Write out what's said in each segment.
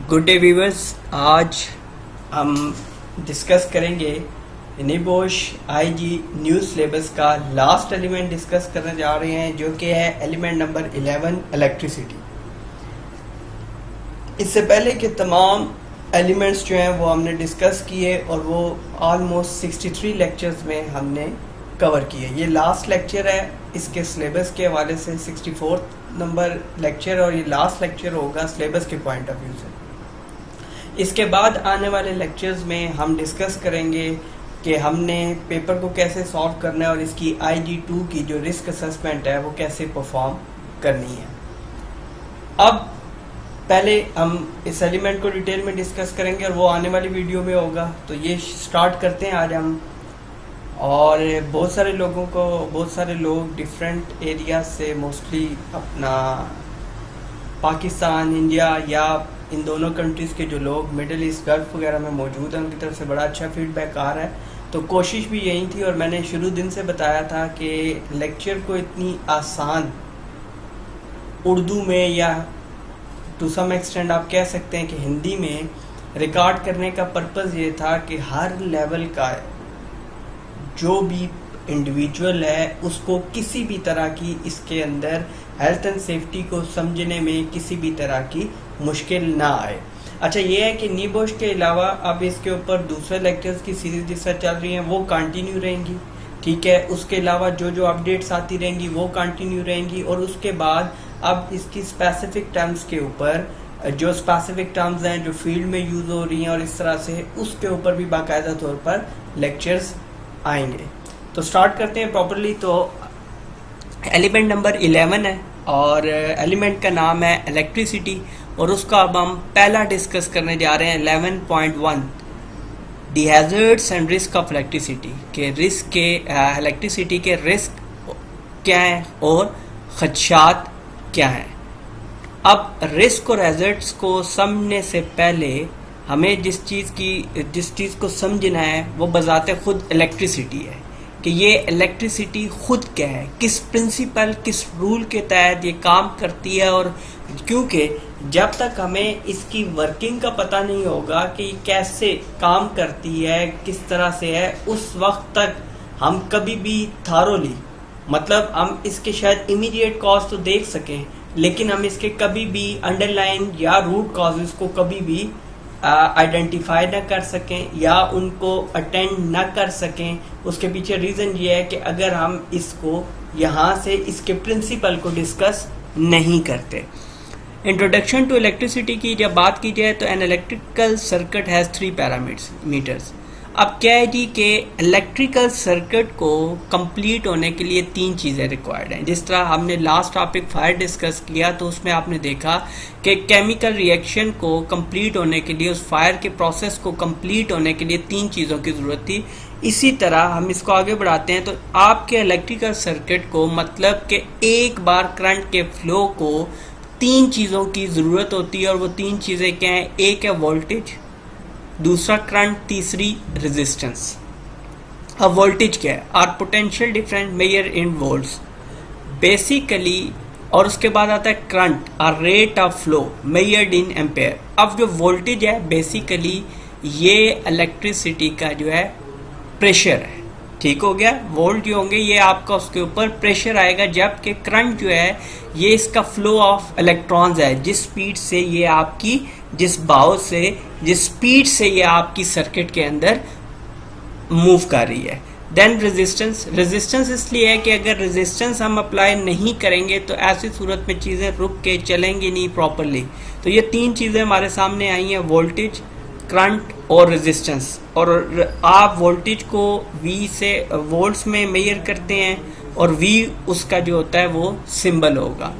Good day viewers. आज हम discuss करेंगे निबोश आईजी न्यू सिलेबस का लास्ट एलिमेंट डिस्कस करने जा रहे हैं, जो कि है एलिमेंट नंबर 11 इलेक्ट्रिसिटी। इससे पहले के तमाम एलिमेंट्स जो हैं वो हमने डिस्कस किए और वो ऑलमोस्ट 63 लेक्चर्स में हमने कवर किए। ये लास्ट लेक्चर है इसके सिलेबस के हवाले से, 64 नंबर लेक्चर, और ये लास्ट लेक्चर होगा सिलेबस के पॉइंट ऑफ व्यू से। इसके बाद आने वाले लेक्चर्स में हम डिस्कस करेंगे कि हमने पेपर को कैसे सॉल्व करना है और इसकी IG2 की जो रिस्क असेसमेंट है वो कैसे परफॉर्म करनी है। अब पहले हम इस एलिमेंट को डिटेल में डिस्कस करेंगे और वो आने वाली वीडियो में होगा। तो ये स्टार्ट करते हैं आज हम। और बहुत सारे लोग डिफरेंट एरिया से, मोस्टली अपना पाकिस्तान, इंडिया या इन दोनों कंट्रीज़ के जो लोग मिडिल ईस्ट, गल्फ वगैरह में मौजूद हैं, उनकी तरफ से बड़ा अच्छा फीडबैक आ रहा है। तो कोशिश भी यही थी, और मैंने शुरू दिन से बताया था कि लेक्चर को इतनी आसान उर्दू में या टू सम एक्सटेंड आप कह सकते हैं कि हिंदी में रिकॉर्ड करने का पर्पज़ ये था कि हर लेवल का जो भी इंडिविजुअल है उसको किसी भी तरह की इसके अंदर हेल्थ एंड सेफ्टी को समझने में किसी भी तरह की मुश्किल ना आए। अच्छा, ये है कि निबोश के अलावा अब इसके ऊपर दूसरे लेक्चर्स की सीरीज जिस तरह चल रही हैं वो कंटिन्यू रहेंगी, ठीक है। उसके अलावा जो जो अपडेट्स आती रहेंगी वो कंटिन्यू रहेंगी, और उसके बाद अब इसकी स्पेसिफिक टर्म्स के ऊपर, जो स्पेसिफिक टर्म्स हैं जो फील्ड में यूज़ हो रही हैं और इस तरह से, उसके ऊपर भी बाकायदा तौर पर लेक्चर्स आएंगे। तो स्टार्ट करते हैं प्रॉपरली। तो एलिमेंट नंबर 11 है और एलिमेंट का नाम है इलेक्ट्रिसिटी, और उसका अब हम पहला डिस्कस करने जा रहे हैं 11.1 the hazards and risk of electricity के रिस्क के इलेक्ट्रिसिटी के रिस्क क्या हैं और खदशात क्या हैं। अब रिस्क और हैजर्ड्स को समझने से पहले हमें जिस चीज़ को समझना है वो बजाते खुद इलेक्ट्रिसिटी है, कि ये इलेक्ट्रिसिटी खुद क्या है, किस प्रिंसिपल, किस रूल के तहत ये काम करती है। और क्योंकि जब तक हमें इसकी वर्किंग का पता नहीं होगा कि कैसे काम करती है, किस तरह से है, उस वक्त तक हम कभी भी थारोली, मतलब हम इसके शायद इमीडिएट कॉज तो देख सकें, लेकिन हम इसके कभी भी अंडरलाइन या रूट कॉजेज को कभी भी आइडेंटिफाई ना कर सकें या उनको अटेंड ना कर सकें। उसके पीछे रीज़न ये है कि अगर हम इसको यहाँ से इसके प्रिंसिपल को डिस्कस नहीं करते। इंट्रोडक्शन टू इलेक्ट्रिसिटी की जब बात की जाए तो an electrical circuit has 3 parameters. अब क्या है जी कि इलेक्ट्रिकल सर्किट को कंप्लीट होने के लिए 3 चीज़ें रिक्वायर्ड हैं। जिस तरह हमने लास्ट टॉपिक फायर डिस्कस किया तो उसमें आपने देखा कि केमिकल रिएक्शन को कंप्लीट होने के लिए, उस फायर के प्रोसेस को कंप्लीट होने के लिए 3 चीज़ों की ज़रूरत थी। इसी तरह हम इसको आगे बढ़ाते हैं तो आपके इलेक्ट्रिकल सर्किट को, मतलब कि एक बार करंट के फ्लो को 3 चीज़ों की ज़रूरत होती है, और वो 3 चीज़ें क्या हैं? एक है वोल्टेज, दूसरा करंट, तीसरी रेजिस्टेंस। अब वोल्टेज क्या है? Or potential difference measure in volts basically, और उसके बाद आता है current, or rate of flow measured in ampere. अब जो वोल्टेज है बेसिकली ये इलेक्ट्रिसिटी का जो है प्रेशर है, ठीक हो गया। वोल्ट जो होंगे ये आपका उसके ऊपर प्रेशर आएगा, जबकि करंट जो है ये इसका फ्लो ऑफ इलेक्ट्रॉन्स है, जिस स्पीड से ये आपकी, जिस भाव से, जिस स्पीड से ये आपकी सर्किट के अंदर मूव कर रही है। देन रेजिस्टेंस इसलिए है कि अगर रेजिस्टेंस हम अप्लाई नहीं करेंगे तो ऐसी सूरत में चीज़ें रुक के चलेंगी नहीं प्रॉपरली। तो ये 3 चीज़ें हमारे सामने आई हैं, वोल्टेज, करंट और रेजिस्टेंस। और आप वोल्टेज को V से वोल्ट्स में मेजर करते हैं, और V उसका जो होता है वो सिंबल होगा,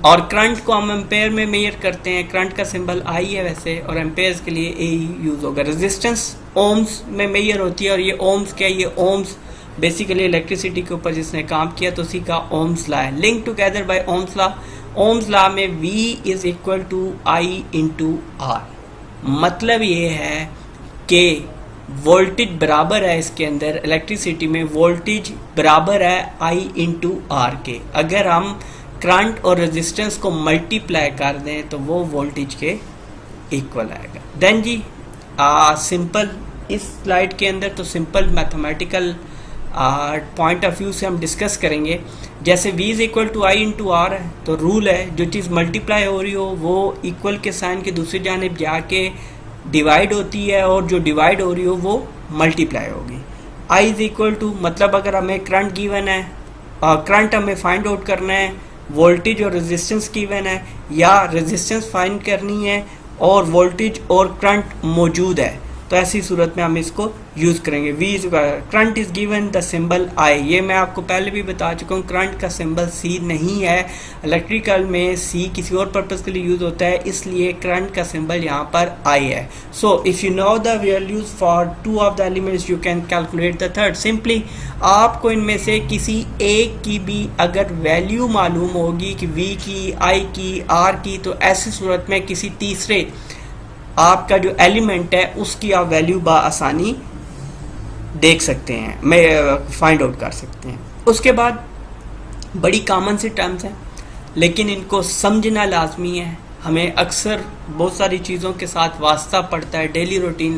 और करंट को हम एम्पेयर में मेजर करते हैं। करंट का सिंबल I है वैसे, और एम्पेयर्स के लिए A ही यूज़ होगा। रेजिस्टेंस ओम्स में मेजर होती है, और ये ओम्स क्या है? ये ओम्स बेसिकली इलेक्ट्रिसिटी के ऊपर जिसने काम किया तो उसी का ओम्स लॉ है, link together by Ohm's law. Ohm's law में V is equal to I into R। मतलब ये है कि वोल्टेज बराबर है, इसके अंदर इलेक्ट्रिसिटी में वोल्टेज बराबर है I इंटू R के। अगर हम करंट और रेजिस्टेंस को मल्टीप्लाई कर दें तो वो वोल्टेज के इक्वल आएगा। देन जी सिंपल, इस स्लाइड के अंदर तो simple mathematical point of view से हम डिस्कस करेंगे। जैसे v is equal to I into R है, तो रूल है जो चीज़ मल्टीप्लाई हो रही हो वो इक्वल के साइन की दूसरी जानिब जाके डिवाइड होती है, और जो डिवाइड हो रही हो वो मल्टीप्लाई होगी। i इज इक्वल टू, मतलब अगर हमें करंट गिवन है, करंट हमें फाइंड आउट करना है, वोल्टेज और रेजिस्टेंस गिवन है, या रेजिस्टेंस फाइंड करनी है और वोल्टेज और करंट मौजूद है, तो ऐसी सूरत में हम इसको यूज़ करेंगे। v is current is given the symbol I। ये मैं आपको पहले भी बता चुका हूँ, करंट का सिंबल C नहीं है, इलेक्ट्रिकल में C किसी और पर्पज़ के लिए यूज़ होता है, इसलिए करंट का सिंबल यहाँ पर I है। So if you know the values for two of the elements you can calculate the third. Simply आपको इनमें से किसी एक की भी अगर वैल्यू मालूम होगी कि V की, I की, R की, तो ऐसी सूरत में किसी तीसरे आपका जो एलिमेंट है उसकी आप वैल्यू आसानी देख सकते हैं, मैं फाइंड आउट कर सकते हैं। उसके बाद बड़ी कॉमन सी टर्म्स हैं, लेकिन इनको समझना लाजमी है। हमें अक्सर बहुत सारी चीज़ों के साथ वास्ता पड़ता है डेली रूटीन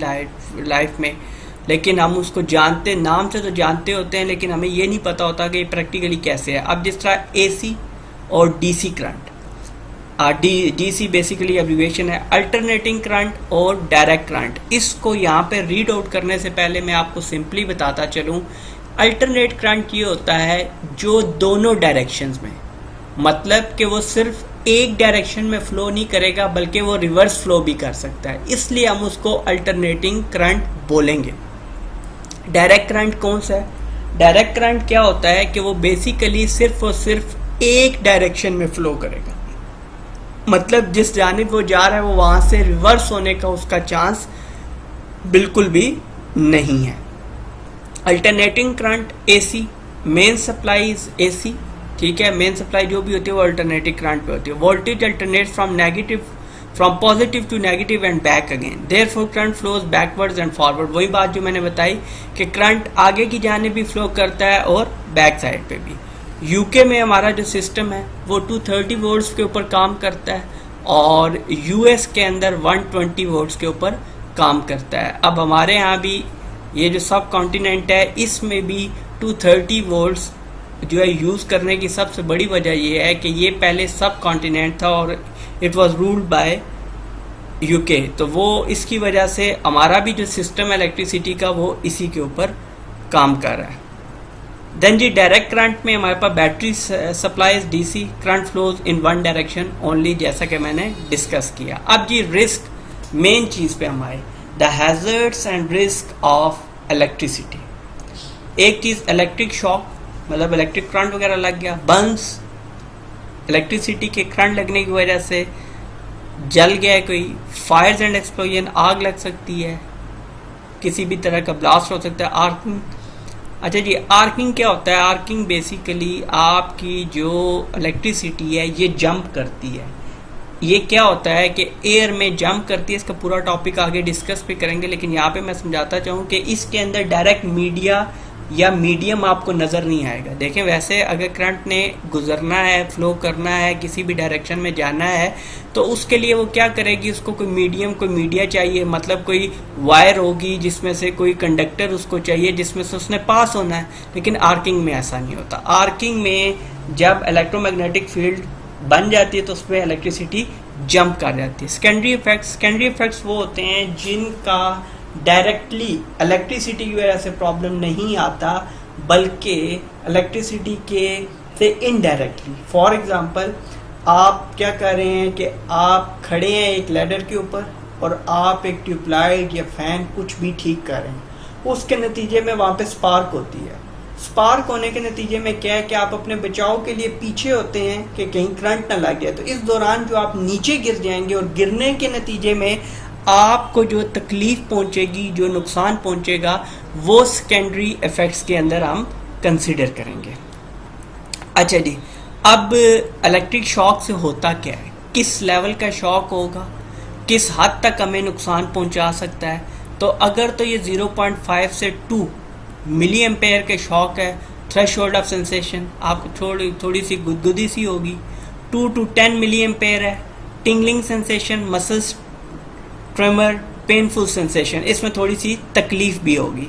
लाइफ में, लेकिन हम उसको जानते, नाम से तो जानते होते हैं, लेकिन हमें ये नहीं पता होता कि ये प्रैक्टिकली कैसे है। अब जिस तरह AC और DC current, DC basically abbreviation है अल्टरनेटिंग करंट और डायरेक्ट करंट। इसको यहाँ पे रीड आउट करने से पहले मैं आपको सिंपली बताता चलूँ, अल्टरनेट करंट ये होता है जो दोनों डायरेक्शंस में, मतलब कि वो सिर्फ एक डायरेक्शन में फ्लो नहीं करेगा बल्कि वो रिवर्स फ्लो भी कर सकता है, इसलिए हम उसको अल्टरनेटिंग करंट बोलेंगे। डायरेक्ट करंट कौन सा है? डायरेक्ट करंट क्या होता है कि वो बेसिकली सिर्फ और सिर्फ एक डायरेक्शन में फ्लो करेगा, मतलब जिस जानिब वो जा रहा है वो वहां से रिवर्स होने का उसका चांस बिल्कुल भी नहीं है। Alternating current AC, main supply is AC, ठीक है, मेन सप्लाई जो भी होती है वो अल्टरनेटिंग करंट पे होती है। Voltage alternates from positive to negative and back again, therefore current flows backwards and forward. वही बात जो मैंने बताई कि करंट आगे की जानिब भी फ्लो करता है और बैक साइड पे भी। यूके में हमारा जो सिस्टम है वो 230 वोल्ट्स के ऊपर काम करता है और यूएस के अंदर 120 वोल्ट्स के ऊपर काम करता है। अब हमारे यहाँ भी ये जो सब कॉन्टिनेंट है इसमें भी 230 वोल्ट्स जो है यूज़ करने की सबसे बड़ी वजह ये है कि ये पहले सब कॉन्टिनेंट था और it was ruled by UK, तो वो इसकी वजह से हमारा भी जो सिस्टम है इलेक्ट्रिसिटी का वो इसी के ऊपर काम कर रहा है। देन जी डायरेक्ट करंट में हमारे पास battery supplies DC, current flows in one direction only, जैसा कि मैंने डिस्कस किया। अब जी रिस्क, मेन चीज़ पे हम आए, the hazards and risk of electricity. एक चीज़ इलेक्ट्रिक शॉक, मतलब इलेक्ट्रिक करंट वगैरह लग गया, बर्न्स, इलेक्ट्रिसिटी के करंट लगने की वजह से जल गया है कोई, फायर्स एंड एक्सप्लोजन, आग लग सकती है, किसी भी तरह का ब्लास्ट हो सकता है, आर्किंग। अच्छा जी, आर्किंग क्या होता है? आर्किंग बेसिकली आपकी जो इलेक्ट्रिसिटी है ये जंप करती है। ये क्या होता है कि एयर में जंप करती है, इसका पूरा टॉपिक आगे डिस्कस भी करेंगे, लेकिन यहाँ पे मैं समझाता चाहूँ कि इसके अंदर डायरेक्ट मीडिया या मीडियम आपको नज़र नहीं आएगा। देखें, वैसे अगर करंट ने गुजरना है, फ्लो करना है, किसी भी डायरेक्शन में जाना है, तो उसके लिए वो क्या करेगी, उसको कोई मीडियम, कोई मीडिया चाहिए, मतलब कोई वायर होगी जिसमें से कोई कंडक्टर उसको चाहिए जिसमें से उसने पास होना है। लेकिन आर्किंग में ऐसा नहीं होता। आर्किंग में जब इलेक्ट्रोमैग्नेटिक फील्ड बन जाती है तो उसमें इलेक्ट्रिसिटी जंप कर जाती है। सेकेंडरी इफेक्ट्स वो होते हैं जिनका डायरेक्टली इलेक्ट्रिसिटी की वजह से प्रॉब्लम नहीं आता, बल्कि इलेक्ट्रिसिटी के से इनडायरेक्टली। फॉर एग्जांपल, आप क्या कर रहे हैं कि आप खड़े हैं एक लैडर के ऊपर और आप एक ट्यूबलाइट या फैन कुछ भी ठीक कर रहे हैं, उसके नतीजे में वहाँ पे स्पार्क होती है। स्पार्क होने के नतीजे में क्या है कि आप अपने बचाव के लिए पीछे होते हैं कि कहीं करंट ना लग जाए, तो इस दौरान जो आप नीचे गिर जाएंगे और गिरने के नतीजे में आपको जो तकलीफ पहुंचेगी, जो नुकसान पहुंचेगा, वो सेकेंडरी इफेक्ट्स के अंदर हम कंसिडर करेंगे। अच्छा जी, अब इलेक्ट्रिक शॉक से होता क्या है, किस लेवल का शॉक होगा, किस हद तक हमें नुकसान पहुंचा सकता है। तो अगर तो ये 0.5 से 2 मिली एम्पेयर के शॉक है, थ्रेशोल्ड ऑफ सेंसेशन आपको थोड़ी सी गुदगुदी सी होगी। 2 to 10 मिली एम्पेयर है, tingling sensation, muscles tremor, painful sensation, इसमें थोड़ी सी तकलीफ भी होगी।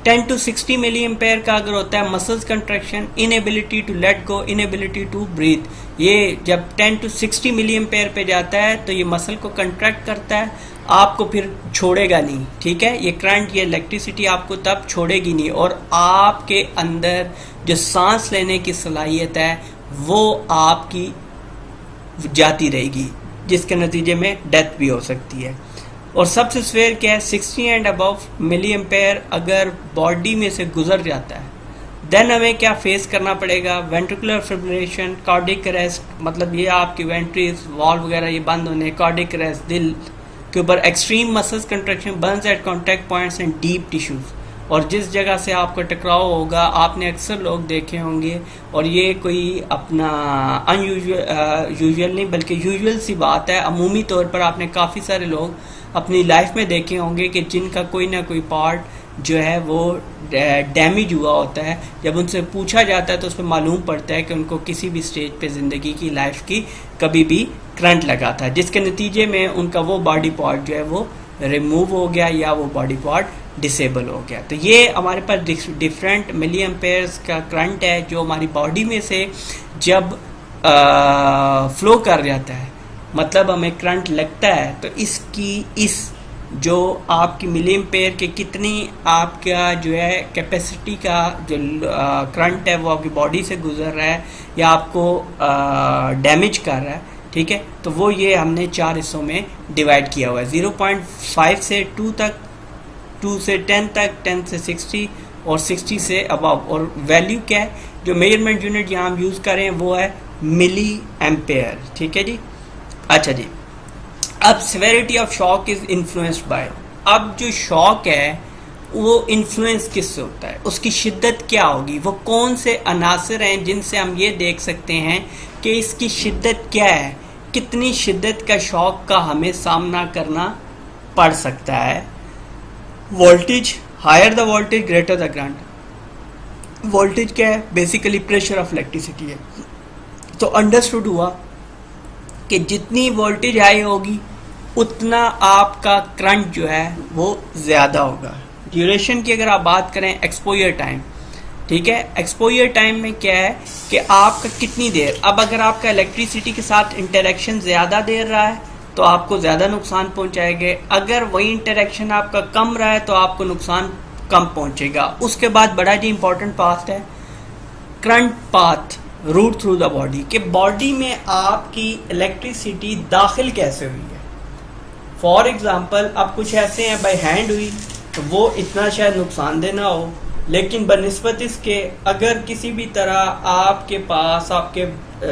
10 to 60 मिली एम्पेयर का अगर होता है muscles contraction, inability to let go, inability to breathe, ये जब 10 to 60 मिली एम्पेयर पे जाता है तो ये मसल को कंट्रैक्ट करता है, आपको फिर छोड़ेगा नहीं, ठीक है। ये करंट, ये इलेक्ट्रिसिटी आपको तब छोड़ेगी नहीं और आपके अंदर जो सांस लेने की सलाहियत है वो आपकी जाती रहेगी, जिसके नतीजे में डेथ भी हो सकती है। और सबसे स्वेयर क्या है, 60 एंड अबव मिली एम्पेयर अगर बॉडी में से गुजर जाता है देन हमें क्या फेस करना पड़ेगा, वेंट्रिकुलर फिब्रिलेशन, कार्डियक अरेस्ट, मतलब ये आपकी वेंट्रीज वॉल्व वगैरह ये बंद होने, कार्डियक अरेस्ट, दिल के ऊपर extreme muscles contraction, Burns eight contact points and deep tissues. और जिस जगह से आपका टकराव होगा आपने अक्सर लोग देखे होंगे, और ये कोई अपना यूजुअल नहीं बल्कि यूजुअल सी बात है, अमूमी तौर पर आपने काफ़ी सारे लोग अपनी लाइफ में देखे होंगे कि जिनका कोई ना कोई पार्ट जो है वो डैमेज हुआ होता है। जब उनसे पूछा जाता है तो उसमें मालूम पड़ता है कि उनको किसी भी स्टेज पे ज़िंदगी की लाइफ की कभी भी करंट लगा था, जिसके नतीजे में उनका वो बॉडी पार्ट जो है वो रिमूव हो गया या वो बॉडी पार्ट डिसेबल हो गया। तो ये हमारे पास डिफरेंट मिली एम्पेयर्स का करंट है जो हमारी बॉडी में से जब फ्लो कर जाता है, मतलब हमें करंट लगता है, तो इस जो आपकी मिली एम्पेयर के कितनी आपका जो है कैपेसिटी का जो करंट है वो आपकी बॉडी से गुजर रहा है या आपको डैमेज कर रहा है, ठीक है। तो वो ये हमने 4 हिस्सों में डिवाइड किया हुआ है, 0.5 से 2 तक, 2 से 10 तक, 10 से 60 और 60 से अबव। और वैल्यू क्या है, जो मेजरमेंट यूनिट यहाँ हम यूज़ कर रहे हैं वो है मिली एम्पेयर, ठीक है जी। अच्छा जी, अब severity of shock is influenced by, अब जो शॉक है वो इन्फ्लुएंस किससे होता है, उसकी शिद्दत क्या होगी, वो कौन से अनासर हैं जिनसे हम ये देख सकते हैं कि इसकी शिद्दत क्या है, कितनी शिद्दत का शॉक का हमें सामना करना पड़ सकता है। Voltage, higher the voltage greater the current. Voltage क्या है, बेसिकली प्रेशर ऑफ इलेक्ट्रिसिटी है। तो अंडरस्टूड हुआ कि जितनी वोल्टेज हाई होगी उतना आपका करंट जो है वो ज़्यादा होगा। ड्यूरेशन की अगर आप बात करें, एक्सपोजर टाइम, ठीक है, एक्सपोजर टाइम में क्या है कि आपका कितनी देर, अब अगर आपका इलेक्ट्रिसिटी के साथ इंटरेक्शन ज़्यादा देर रहा है तो आपको ज़्यादा नुकसान पहुंचाएंगे, अगर वही इंटरेक्शन आपका कम रहा है तो आपको नुकसान कम पहुंचेगा। उसके बाद बड़ा जी इंपॉर्टेंट पाथ है current path, route through the body, कि बॉडी में आपकी इलेक्ट्रिसिटी दाखिल कैसे हुई है। फॉर एग्जांपल अब कुछ ऐसे हैं बाय हैंड हुई तो वो इतना शायद नुकसानदेह ना हो, लेकिन बनिस्बत इसके अगर किसी भी तरह आपके पास आपके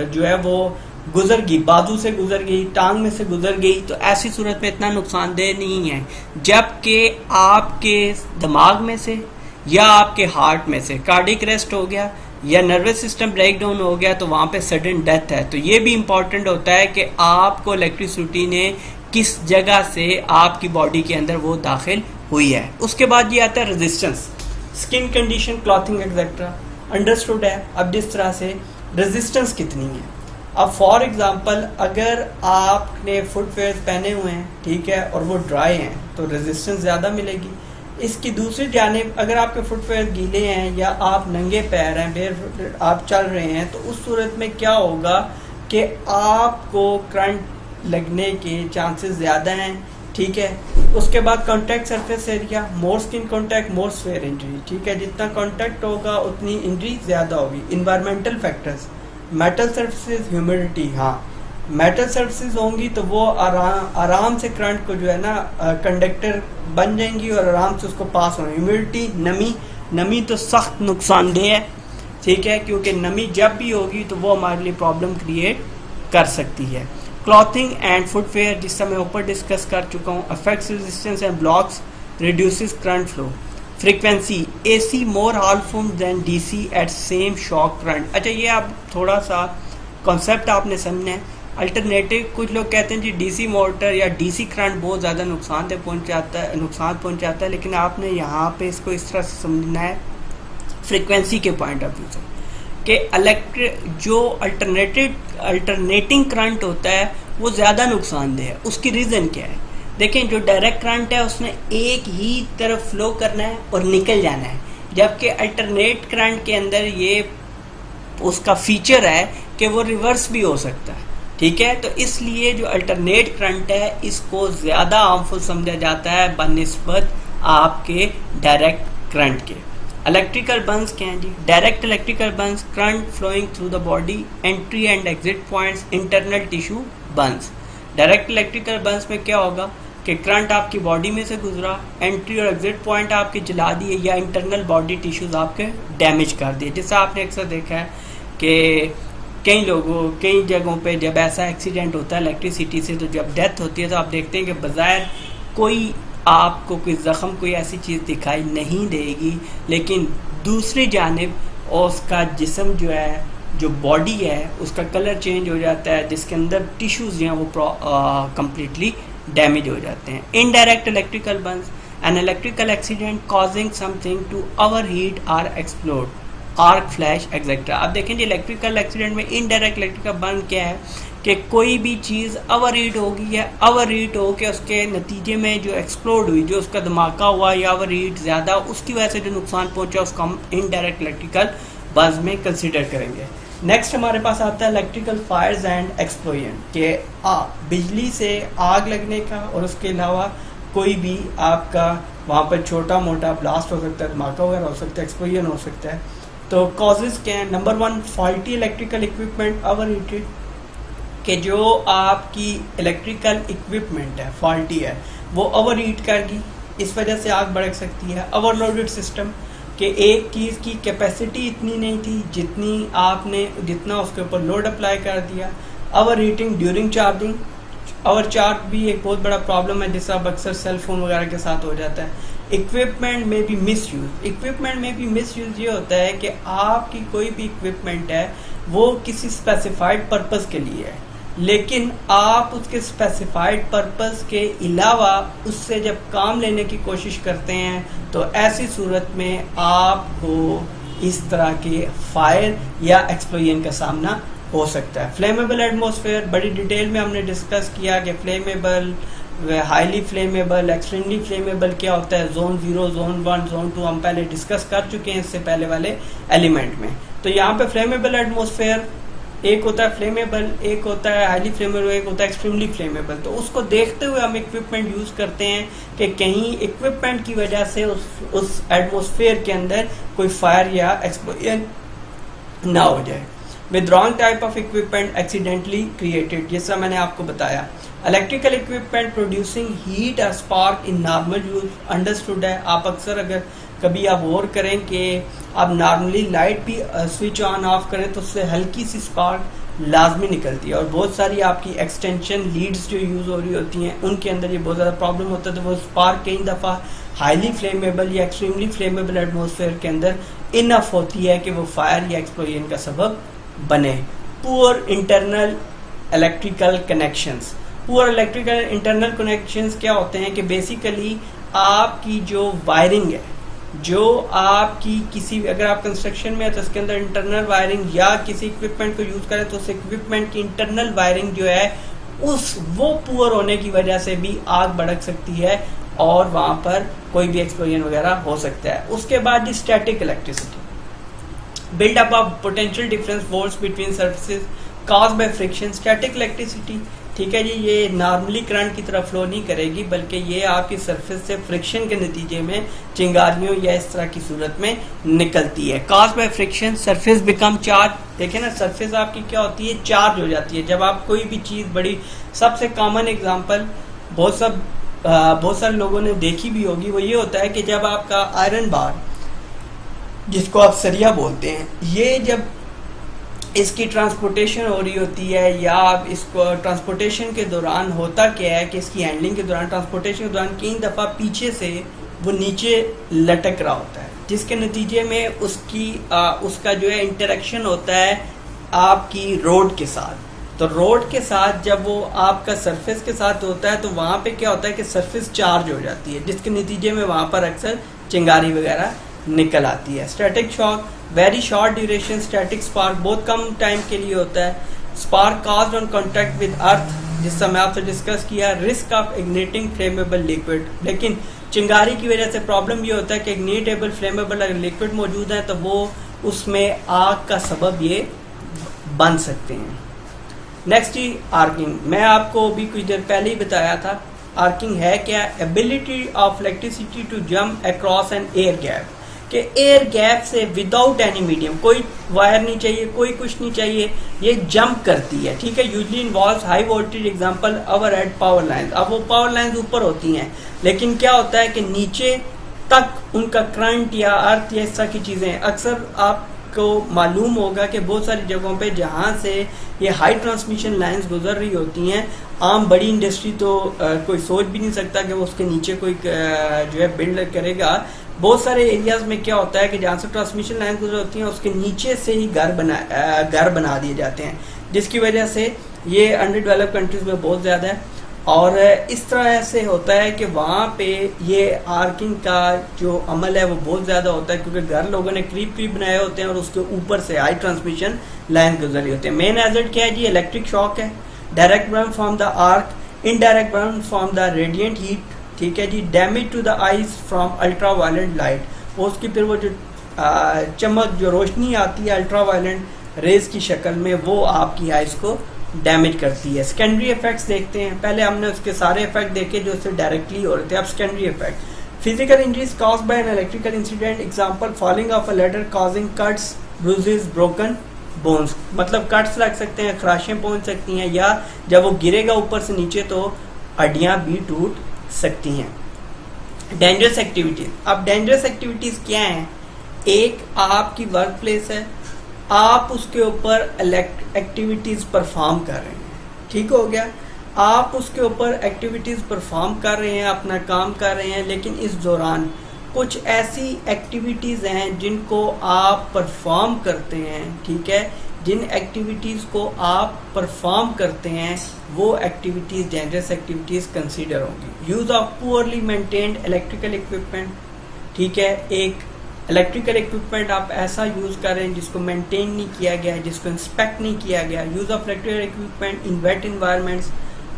जो है वो गुजर गई, बाजू से गुजर गई, टांग में से गुजर गई, तो ऐसी सूरत में इतना नुकसानदेह नहीं है। जबकि आपके दिमाग में से या आपके हार्ट में से कार्डियक अरेस्ट हो गया या नर्वस सिस्टम ब्रेकडाउन हो गया तो वहाँ पे सडन डेथ है। तो ये भी इम्पॉर्टेंट होता है कि आपको इलेक्ट्रिसिटी ने किस जगह से आपकी बॉडी के अंदर वो दाखिल हुई है। उसके बाद ये आता है resistance, skin condition, clothing etcetera, understood है। अब जिस तरह से रेजिस्टेंस कितनी है, अब फॉर एग्जांपल अगर आपने फुटवेयर पहने हुए हैं, ठीक है, और वो ड्राई हैं तो रेजिस्टेंस ज़्यादा मिलेगी। इसकी दूसरी जानिब अगर आपके फुटवेयर गीले हैं या आप नंगे पैर हैं, बेर आप चल रहे हैं, तो उस सूरत में क्या होगा कि आपको करंट लगने के चांसेस ज़्यादा हैं, ठीक है। उसके बाद कॉन्टैक्ट सरफेस एरिया, मोर स्किन कॉन्टैक्ट मोर स्वेयर इंजरी, ठीक है, जितना कॉन्टैक्ट होगा उतनी इंजरी ज़्यादा होगी। Environmental factors, metal surfaces, humidity, हाँ मेटल सर्फेसिस होंगी तो वो आराम से करंट को जो है ना कंडक्टर बन जाएंगी और आराम से उसको पास होंगे। ह्यूमिडिटी, नमी तो सख्त नुकसानदेह है, ठीक है, क्योंकि नमी जब भी होगी तो वो हमारे लिए प्रॉब्लम क्रिएट कर सकती है। क्लॉथिंग एंड फुटवेयर, जिससे मैं ऊपर डिस्कस कर चुका हूँ, affects resistance and blocks, reduces current flow. Frequency, AC more harmful than DC at same shock current. अच्छा, ये आप थोड़ा सा कॉन्सेप्ट आपने समझना है। अल्टरनेटिव, कुछ लोग कहते हैं जी DC मोटर या DC करंट बहुत ज़्यादा नुकसान पहुंचाता है, लेकिन आपने यहाँ पे इसको इस तरह से समझना है फ्रीक्वेंसी के पॉइंट ऑफ व्यू से कि जो अल्टरनेटिंग करंट होता है वो ज़्यादा नुकसानदेह है। उसकी रीज़न क्या है? देखें जो डायरेक्ट करंट है उसने एक ही तरफ फ्लो करना है और निकल जाना है, जबकि अल्टरनेट करंट के अंदर ये उसका फीचर है कि वो रिवर्स भी हो सकता है। ठीक है, तो इसलिए जो अल्टरनेट करंट है इसको ज़्यादा हार्मफुल समझा जाता है बनिस्बत आपके डायरेक्ट करंट के। इलेक्ट्रिकल बर्न्स क्या हैं जी? Direct electrical burns, current flowing through the body, entry and exit points, internal tissue burns. Direct electrical burns में क्या होगा कि करंट आपकी बॉडी में से गुजरा, एंट्री और एग्जिट पॉइंट आपके जला दिए या इंटरनल बॉडी टिश्यूज आपके डैमेज कर दिए। जैसा आपने अक्सर देखा है कि कई जगहों पे जब ऐसा एक्सीडेंट होता है इलेक्ट्रिसिटी से, तो जब डेथ होती है तो आप देखते हैं कि बज़ाहिर कोई आपको कोई ज़ख्म, कोई ऐसी चीज़ दिखाई नहीं देगी, लेकिन दूसरी जानिब उसका जिस्म जो है, जो बॉडी है, उसका कलर चेंज हो जाता है, जिसके अंदर टिश्यूज़ जो हैं वो कम्प्लीटली डैमेज हो जाते हैं। Indirect electrical burns, an electrical accident causing something to overheat और एक्सप्लोड, आर्क फ्लैश एक्सेट्रा। अब देखें जी इलेक्ट्रिकल एक्सीडेंट में इनडायरेक्ट इलेक्ट्रिकल बर्न क्या है कि कोई भी चीज़ ओवरहीट होगी या ओवरहीट हो के उसके नतीजे में जो एक्सप्लोड हुई, जो उसका धमाका हुआ या ओवरहीट ज़्यादा, उसकी वजह से जो नुकसान पहुंचा उसको हम इनडायरेक्ट इलेक्ट्रिकल बर्न में कंसिडर करेंगे। नेक्स्ट हमारे पास आता है इलेक्ट्रिकल फायर्स एंड एक्सप्लोजन के बिजली से आग लगने का और उसके अलावा कोई भी आपका वहाँ पर छोटा मोटा ब्लास्ट हो सकता है, धमाका वगैरह हो सकता है, एक्सप्लोजन हो सकता है। तो कॉजेज क्या हैं? Number 1, faulty electrical equipment overheated, कि जो आपकी इलेक्ट्रिकल इक्विपमेंट है फॉल्टी है वो ओवरहीट करेगी, इस वजह से आग भड़क सकती है। ओवरलोडेड सिस्टम, कि एक चीज़ की कैपेसिटी इतनी नहीं थी जितना उसके ऊपर लोड अप्लाई कर दिया। Over heating during charging, over charge भी एक बहुत बड़ा प्रॉब्लम है जिससे अब अक्सर सेल फोन वगैरह के साथ हो जाता है। इक्विपमेंट में भी मिस यूज़, इक्विपमेंट में भी मिस यूज़ ये होता है कि आपकी कोई भी इक्विपमेंट है वो किसी स्पेसिफाइड पर्पस के लिए है, लेकिन आप उसके स्पेसिफाइड पर्पस के अलावा उससे जब काम लेने की कोशिश करते हैं तो ऐसी सूरत में आपको इस तरह के फायर या एक्सप्लोजन का सामना हो सकता है। फ्लेमेबल एटमॉस्फेयर, बड़ी डिटेल में हमने डिस्कस किया कि flammable, highly flammable, extremely flammable क्या होता है, जोन 0, जोन 1, जोन 2 हम पहले डिस्कस कर चुके हैं इससे पहले वाले एलिमेंट में। तो यहाँ पे फ्लेमेबल एटमॉस्फेयर एक होता है फ्लेमेबल, एक होता है हाईली फ्लेमेबल, एक होता है एक्सट्रीमली फ्लेमेबल। तो उसको देखते हुए हम इक्विपमेंट यूज करते हैं कि कहीं इक्विपमेंट की वजह से उस एटमॉस्फेयर के अंदर कोई फायर या एक्सप्लोजन ना हो जाए। With wrong type of equipment accidentally created, जैसा मैंने आपको बताया। इलेक्ट्रिकल इक्विपमेंट प्रोड्यूसिंग हीट और spark in normal use understood है। आप अक्सर अगर कभी आप और करें कि आप नॉर्मली लाइट भी स्विच ऑन ऑफ करें तो उससे हल्की सी स्पार्क लाजमी निकलती है, और बहुत सारी आपकी एक्सटेंशन लीड्स जो यूज़ हो रही होती हैं उनके अंदर ये बहुत ज़्यादा प्रॉब्लम होता है। तो वो स्पार्क कई दफ़ा हाईली फ्लेमेबल या एक्सट्रीमली फ्लेमेबल एटमॉस्फेयर के अंदर इनफ होती है कि वो फायर या एक्सप्लोजन का सबब बने। Poor internal electrical connections, poor electrical internal connections क्या होते हैं कि बेसिकली आपकी जो वायरिंग है, जो आपकी किसी, अगर आप कंस्ट्रक्शन में है तो उसके अंदर इंटरनल वायरिंग या किसी इक्विपमेंट को यूज करें तो उस इक्विपमेंट की इंटरनल वायरिंग जो है वो पुअर होने की वजह से भी आग भड़क सकती है और वहां पर कोई भी एक्सप्लोजन वगैरह हो सकता है। उसके बाद static electricity, build up of potential difference volts between surfaces caused by friction, static electricity। ठीक है जी, ये नॉर्मली करंट की तरह फ्लो नहीं करेगी बल्कि ये आपकी सरफेस से फ्रिक्शन के नतीजे में चिंगारियों या इस तरह की सूरत में निकलती है। caused by friction surface become charged, देखें ना सरफेस आपकी क्या होती है, चार्ज हो जाती है। जब आप कोई भी चीज़ बड़ी, सबसे कॉमन एग्जांपल बहुत सारे लोगों ने देखी भी होगी, वो ये होता है कि जब आपका आयरन बार, जिसको आप सरिया बोलते हैं, ये जब इसकी ट्रांसपोर्टेशन हो रही होती है या आप इसको ट्रांसपोर्टेशन के दौरान होता क्या है कि इसकी हैंडलिंग के दौरान, ट्रांसपोर्टेशन के दौरान कई दफ़ा पीछे से वो नीचे लटक रहा होता है, जिसके नतीजे में उसका जो है इंटरेक्शन होता है आपकी रोड के साथ। तो रोड के साथ जब वो आपका सरफेस के साथ होता है तो वहाँ पे क्या होता है कि सरफेस चार्ज हो जाती है, जिसके नतीजे में वहाँ पर अक्सर चिंगारी वगैरह निकल आती है। Static shock, very short duration, static spark बहुत कम टाइम के लिए होता है। Spark caused on contact with अर्थ, जिस समय आपसे डिस्कस किया, risk of igniting flammable liquid. लेकिन चिंगारी की वजह से प्रॉब्लम ये होता है कि इग्निटेबल फ्लेमेबल अगर लिक्विड मौजूद है तो वो उसमें आग का सबब ये बन सकते हैं। नेक्स्ट ही आर्किंग। मैं आपको अभी कुछ देर पहले ही बताया था आर्किंग है क्या, ability of electricity to jump across an air gap, कि एयर गैप से विदाउट एनी मीडियम, कोई वायर नहीं चाहिए, कोई कुछ नहीं चाहिए, ये जंप करती है। ठीक है, usually involves high voltage, example overhead power lines. अब वो पावर लाइंस ऊपर होती हैं, लेकिन क्या होता है कि नीचे तक उनका करंट या अर्थ या इस तरह की चीजें, अक्सर आपको मालूम होगा कि बहुत सारी जगहों पे जहां से ये हाई ट्रांसमिशन लाइंस गुजर रही होती हैं, आम बड़ी इंडस्ट्री तो कोई सोच भी नहीं सकता कि वो उसके नीचे कोई जो है बिल्ड करेगा। बहुत सारे एरियाज में क्या होता है कि जहाँ से ट्रांसमिशन लाइन गुजर होती हैं उसके नीचे से ही घर बना दिए जाते हैं, जिसकी वजह से ये अंडर डेवलप कंट्रीज में बहुत ज़्यादा है। और इस तरह से होता है कि वहाँ पे ये आर्किंग का जो अमल है वो बहुत ज़्यादा होता है, क्योंकि घर लोगों ने करीब बनाए होते हैं और उसके ऊपर से हाई ट्रांसमिशन लाइन गुजर रही होती है। मेन हैजर्ड क्या है जी, इलेक्ट्रिक शॉक है, direct burn from the arc, indirect burn from the radiant heat. ठीक है जी, damage to the eyes from ultra violent light, उसकी फिर वो जो चमक जो रोशनी आती है अल्ट्रा वायलेंट रेज की शक्ल में, वो आपकी आईज को डैमेज करती है। सेकेंडरी इफेक्ट्स देखते हैं, पहले हमने उसके सारे इफेक्ट देखे जो उससे डायरेक्टली हो रहे थे, अब secondary effect. Physical injuries caused by an electrical incident, example falling of a ladder causing cuts, bruises, broken bones, मतलब कट्स लग सकते हैं, खराशें पहुंच सकती हैं, या जब वो गिरेगा ऊपर से नीचे तो हड्डियां भी टूट सकती हैं। Dangerous activities. अब डेंजरस एक्टिविटीज क्या हैं, एक आपकी वर्क प्लेस है, आप उसके ऊपर एक्टिविटीज परफॉर्म कर रहे हैं, ठीक हो गया, आप उसके ऊपर एक्टिविटीज परफॉर्म कर रहे हैं, अपना काम कर रहे हैं, लेकिन इस दौरान कुछ ऐसी एक्टिविटीज हैं जिनको आप परफॉर्म करते हैं। ठीक है, जिन एक्टिविटीज को आप परफॉर्म करते हैं वो एक्टिविटीज डेंजरस एक्टिविटीज कंसीडर होंगी। Use of poorly maintained electrical equipment. ठीक है, एक इलेक्ट्रिकल इक्विपमेंट आप ऐसा यूज कर रहे हैं जिसको मेंटेन नहीं किया गया है, जिसको इंस्पेक्ट नहीं किया गया। Use of electrical equipment in wet environments.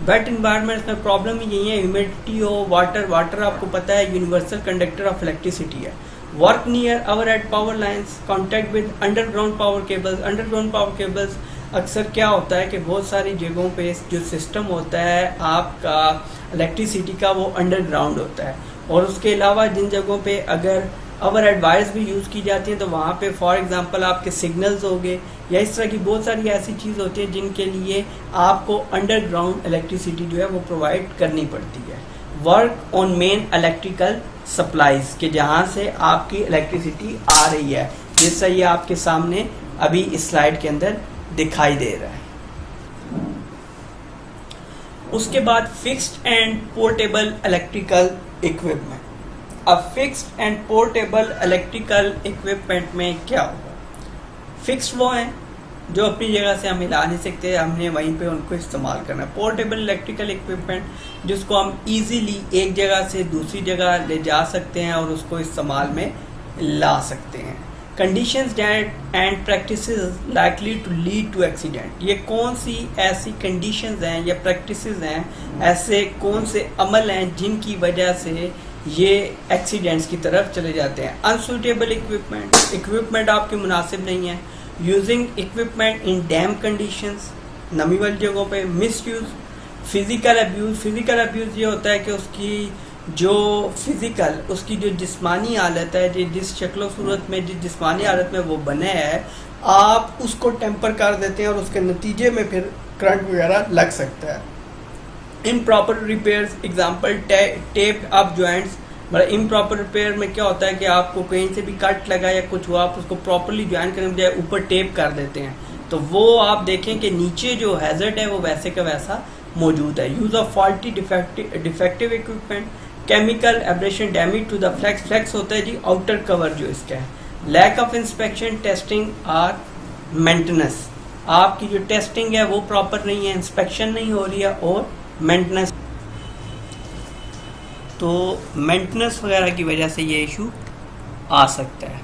Wet environments में प्रॉब्लम यही है, ह्यूमिडिटी हो, वाटर आपको पता है यूनिवर्सल कंडक्टर ऑफ इलेक्ट्रिसिटी है। Work near overhead power lines, contact with underground power cables. Underground power cables अक्सर क्या होता है कि बहुत सारी जगहों पे जो सिस्टम होता है आपका इलेक्ट्रिसिटी का वो अंडरग्राउंड होता है, और उसके अलावा जिन जगहों पे अगर ओवरहेड वायर्स भी यूज़ की जाती हैं तो वहाँ पे फॉर एग्जांपल आपके सिग्नल्स हो गए या इस तरह की बहुत सारी ऐसी चीज़ होती है जिनके लिए आपको अंडरग्राउंड इलेक्ट्रिसिटी जो है वो प्रोवाइड करनी पड़ती है। Work on main electrical supplies, के जहाँ से आपकी इलेक्ट्रिसिटी आ रही है, जिससे ये आपके सामने अभी इस स्लाइड के अंदर दिखाई दे रहा है। उसके बाद fixed and portable electrical equipment. अब fixed and portable electrical equipment में क्या होगा, फिक्स्ड वो हैं जो अपनी जगह से हम हिला नहीं सकते, हमने वहीं पे उनको इस्तेमाल करना है। पोर्टेबल इलेक्ट्रिकल इक्विपमेंट जिसको हम इजीली एक जगह से दूसरी जगह ले जा सकते हैं और उसको इस्तेमाल में ला सकते हैं। Conditions that and practices likely to lead to accident, ये कौन सी ऐसी कंडीशंस हैं या प्रैक्टिसेस हैं, ऐसे कौन से अमल हैं जिनकी वजह से ये एक्सीडेंट्स की तरफ चले जाते हैं। अनसूटेबल इक्विपमेंट, इक्विपमेंट आपके मुनासिब नहीं है। यूजिंग इक्विपमेंट इन डैम कंडीशंस, नमी वाली जगहों पे। Miss use. Physical abuse, physical abuse ये होता है कि उसकी जो फिजिकल, उसकी जो जिस्मानी हालत है, जिस शक्ल सूरत में, जिस जिस्मानी हालत में वो बने हैं, आप उसको टेम्पर कर देते हैं और उसके नतीजे में फिर करंट वगैरह लग सकता है। Improper repairs, example taped up joints, मतलब इम्प्रॉपर रिपेयर में क्या होता है कि आपको कहीं से भी कट लगा या कुछ हुआ, आप उसको प्रॉपरली ज्वाइन करने बजाय ऊपर टेप कर देते हैं, तो वो आप देखें कि नीचे जो हैजर्ड है वो वैसे का वैसा मौजूद है। Use of faulty defective equipment. Chemical abrasion damage to the flex, flex होता है जी आउटर कवर जो इसका है। लैक ऑफ इंस्पेक्शन, टेस्टिंग और मेंटेनेंस, आपकी जो टेस्टिंग है वो प्रॉपर नहीं है, इंस्पेक्शन नहीं हो रही है, और मेंटेनेंस, तो मेंटेनेंस वगैरह की वजह से ये इशू आ सकता है।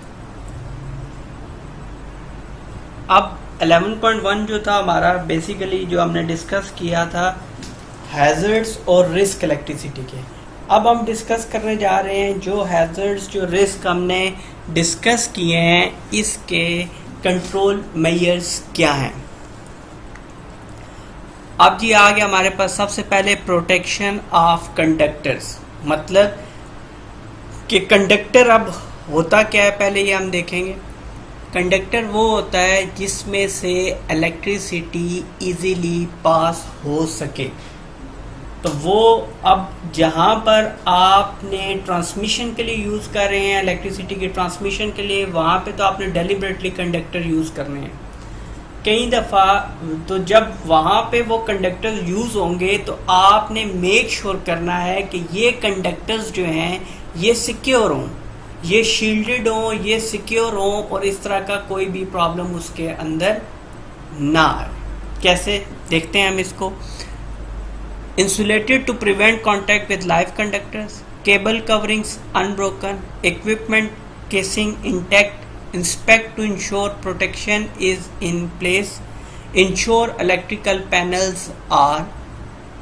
अब 11.1 जो था हमारा, बेसिकली जो हमने डिस्कस किया था हैजर्ड्स और रिस्क इलेक्ट्रिसिटी के। अब हम डिस्कस करने जा रहे हैं जो हैजर्ड्स, जो रिस्क हमने डिस्कस किए हैं, इसके कंट्रोल मेजर्स क्या हैं। अब जी आ गया हमारे पास सबसे पहले प्रोटेक्शन ऑफ कंडक्टर्स, मतलब कि कंडक्टर अब होता क्या है पहले ये हम देखेंगे। कंडक्टर वो होता है जिसमें से इलेक्ट्रिसिटी इजीली पास हो सके। तो वो अब जहाँ पर आपने ट्रांसमिशन के लिए यूज़ कर रहे हैं, इलेक्ट्रिसिटी के ट्रांसमिशन के लिए, वहाँ पे तो आपने डेलिबरेटली कंडक्टर यूज़ करने हैं। कई दफ़ा तो जब वहाँ पे वो कंडक्टर यूज़ होंगे तो आपने मेक श्योर करना है कि ये कंडक्टर्स जो हैं ये सिक्योर हों, ये शील्डेड हों, ये सिक्योर हों और इस तरह का कोई भी प्रॉब्लम उसके अंदर ना आए। कैसे देखते हैं हम इसको। Insulated to prevent contact with live conductors, cable coverings unbroken, equipment casing intact, inspect to ensure protection is in place, ensure electrical panels are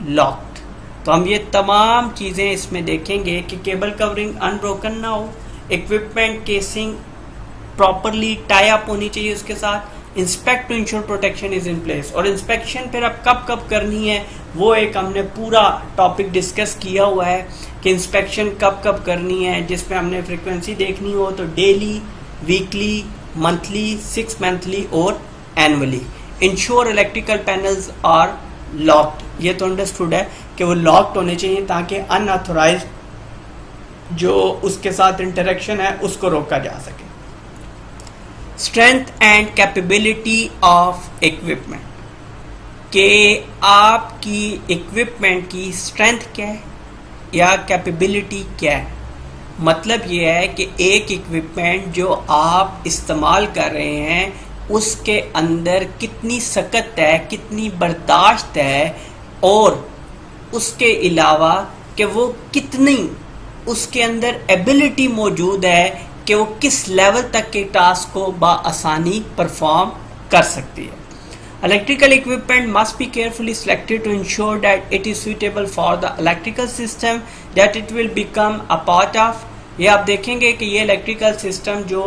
locked. तो हम ये तमाम चीज़ें इसमें देखेंगे कि केबल कवरिंग अनब्रोकन ना हो, equipment casing properly tie up होनी चाहिए उसके साथ, inspect to ensure protection is in place. और इंस्पेक्शन फिर अब कब कब करनी है वो एक हमने पूरा टॉपिक डिस्कस किया हुआ है कि इंस्पेक्शन कब कब करनी है, जिसमें हमने फ्रीक्वेंसी देखनी हो तो डेली, वीकली, मंथली, 6 मंथली और annually. Ensure electrical panels are locked, ये तो अंडरस्टूड है कि वो लॉक्ड होने चाहिए ताकि अनऑथोराइज जो उसके साथ इंटरेक्शन है उसको रोका जा सके। Strength and capability of equipment, कि आपकी इक्विपमेंट की स्ट्रेंथ क्या है या कैपेबिलिटी क्या है। मतलब ये है कि एक इक्विपमेंट जो आप इस्तेमाल कर रहे हैं उसके अंदर कितनी सख्त है, कितनी बर्दाश्त है, और उसके अलावा कि वो कितनी उसके अंदर एबिलिटी मौजूद है कि वो किस लेवल तक के टास्क को बआसानी परफॉर्म कर सकती है। Electrical equipment must be carefully selected to ensure that it is suitable for the electrical system that it will become a part of। ये आप देखेंगे कि ये इलेक्ट्रिकल सिस्टम जो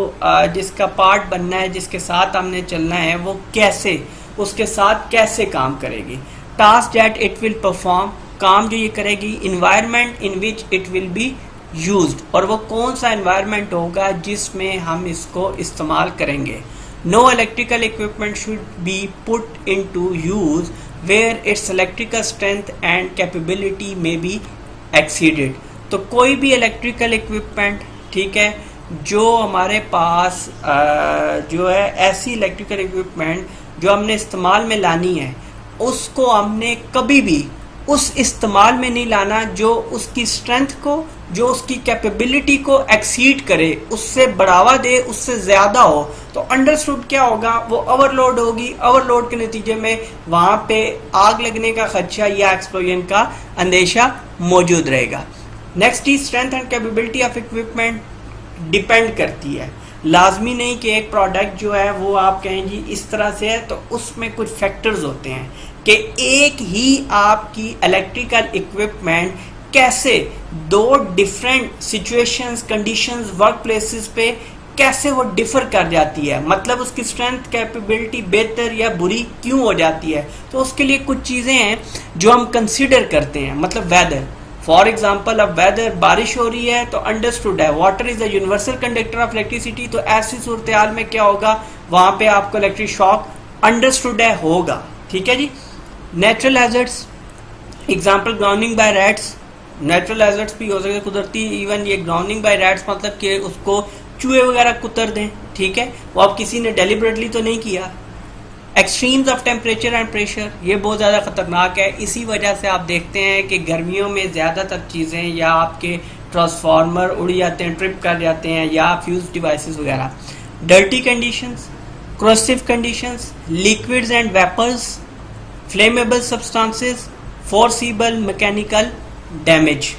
जिसका पार्ट बनना है, जिसके साथ हमने चलना है, वो कैसे उसके साथ कैसे काम करेगी। Task that it will perform, काम जो ये करेगी। Environment in which it will be used, और वो कौन सा इन्वायरमेंट होगा जिसमें हम इसको इस्तेमाल करेंगे। No electrical equipment should be put into use where its electrical strength and capability may be exceeded। तो कोई भी इलेक्ट्रिकल इक्विपमेंट, ठीक है, जो हमारे पास जो है ऐसी इलेक्ट्रिकल इक्विपमेंट जो हमने इस्तेमाल में लानी है, उसको हमने कभी भी उस इस्तेमाल में नहीं लाना जो उसकी स्ट्रेंथ को, जो उसकी कैपेबिलिटी को एक्सीड करे, उससे बढ़ावा दे, उससे ज़्यादा हो। तो अंडरस्टूड क्या होगा, वो ओवरलोड होगी। ओवरलोड के नतीजे में वहाँ पे आग लगने का खदशा या एक्सप्लोजन का अंदेशा मौजूद रहेगा। Next he strength and capability of equipment depend करती है। लाजमी नहीं कि एक प्रोडक्ट जो है वो आप कहें जी इस तरह से है, तो उसमें कुछ फैक्टर्स होते हैं कि एक ही आपकी इलेक्ट्रिकल इक्विपमेंट कैसे दो different situations, conditions, work places पे कैसे वो डिफर कर जाती है। मतलब उसकी स्ट्रेंथ, कैपेबिलिटी बेहतर या बुरी क्यों हो जाती है। तो उसके लिए कुछ चीज़ें हैं जो हम कंसिडर करते हैं। मतलब वेदर, फॉर एग्जाम्पल, अब वेदर बारिश हो रही है तो अंडरस्टूड है water is a universal conductor of electricity. तो ऐसी सूरत हाल में क्या होगा, वहाँ पे आपको इलेक्ट्रिक शॉक अंडरस्टूड है होगा। ठीक है जी। Natural hazards, example grounding by rats. Natural hazards भी हो सकते कुदरती, इवन ये ग्राउंडिंग बाय रैट्स मतलब कि उसको चूहे वगैरह कुतर दें, ठीक है, वो अब किसी ने डेलिबरेटली तो नहीं किया। Extremes of temperature and pressure, ये बहुत ज़्यादा ख़तरनाक है। इसी वजह से आप देखते हैं कि गर्मियों में ज़्यादातर चीज़ें या आपके ट्रांसफार्मर उड़ जाते हैं, ट्रिप कर जाते हैं, या फ्यूज डिवाइसेस वगैरह। Dirty conditions, corrosive conditions, liquids and vapors, flammable substances, foreseeable mechanical damage।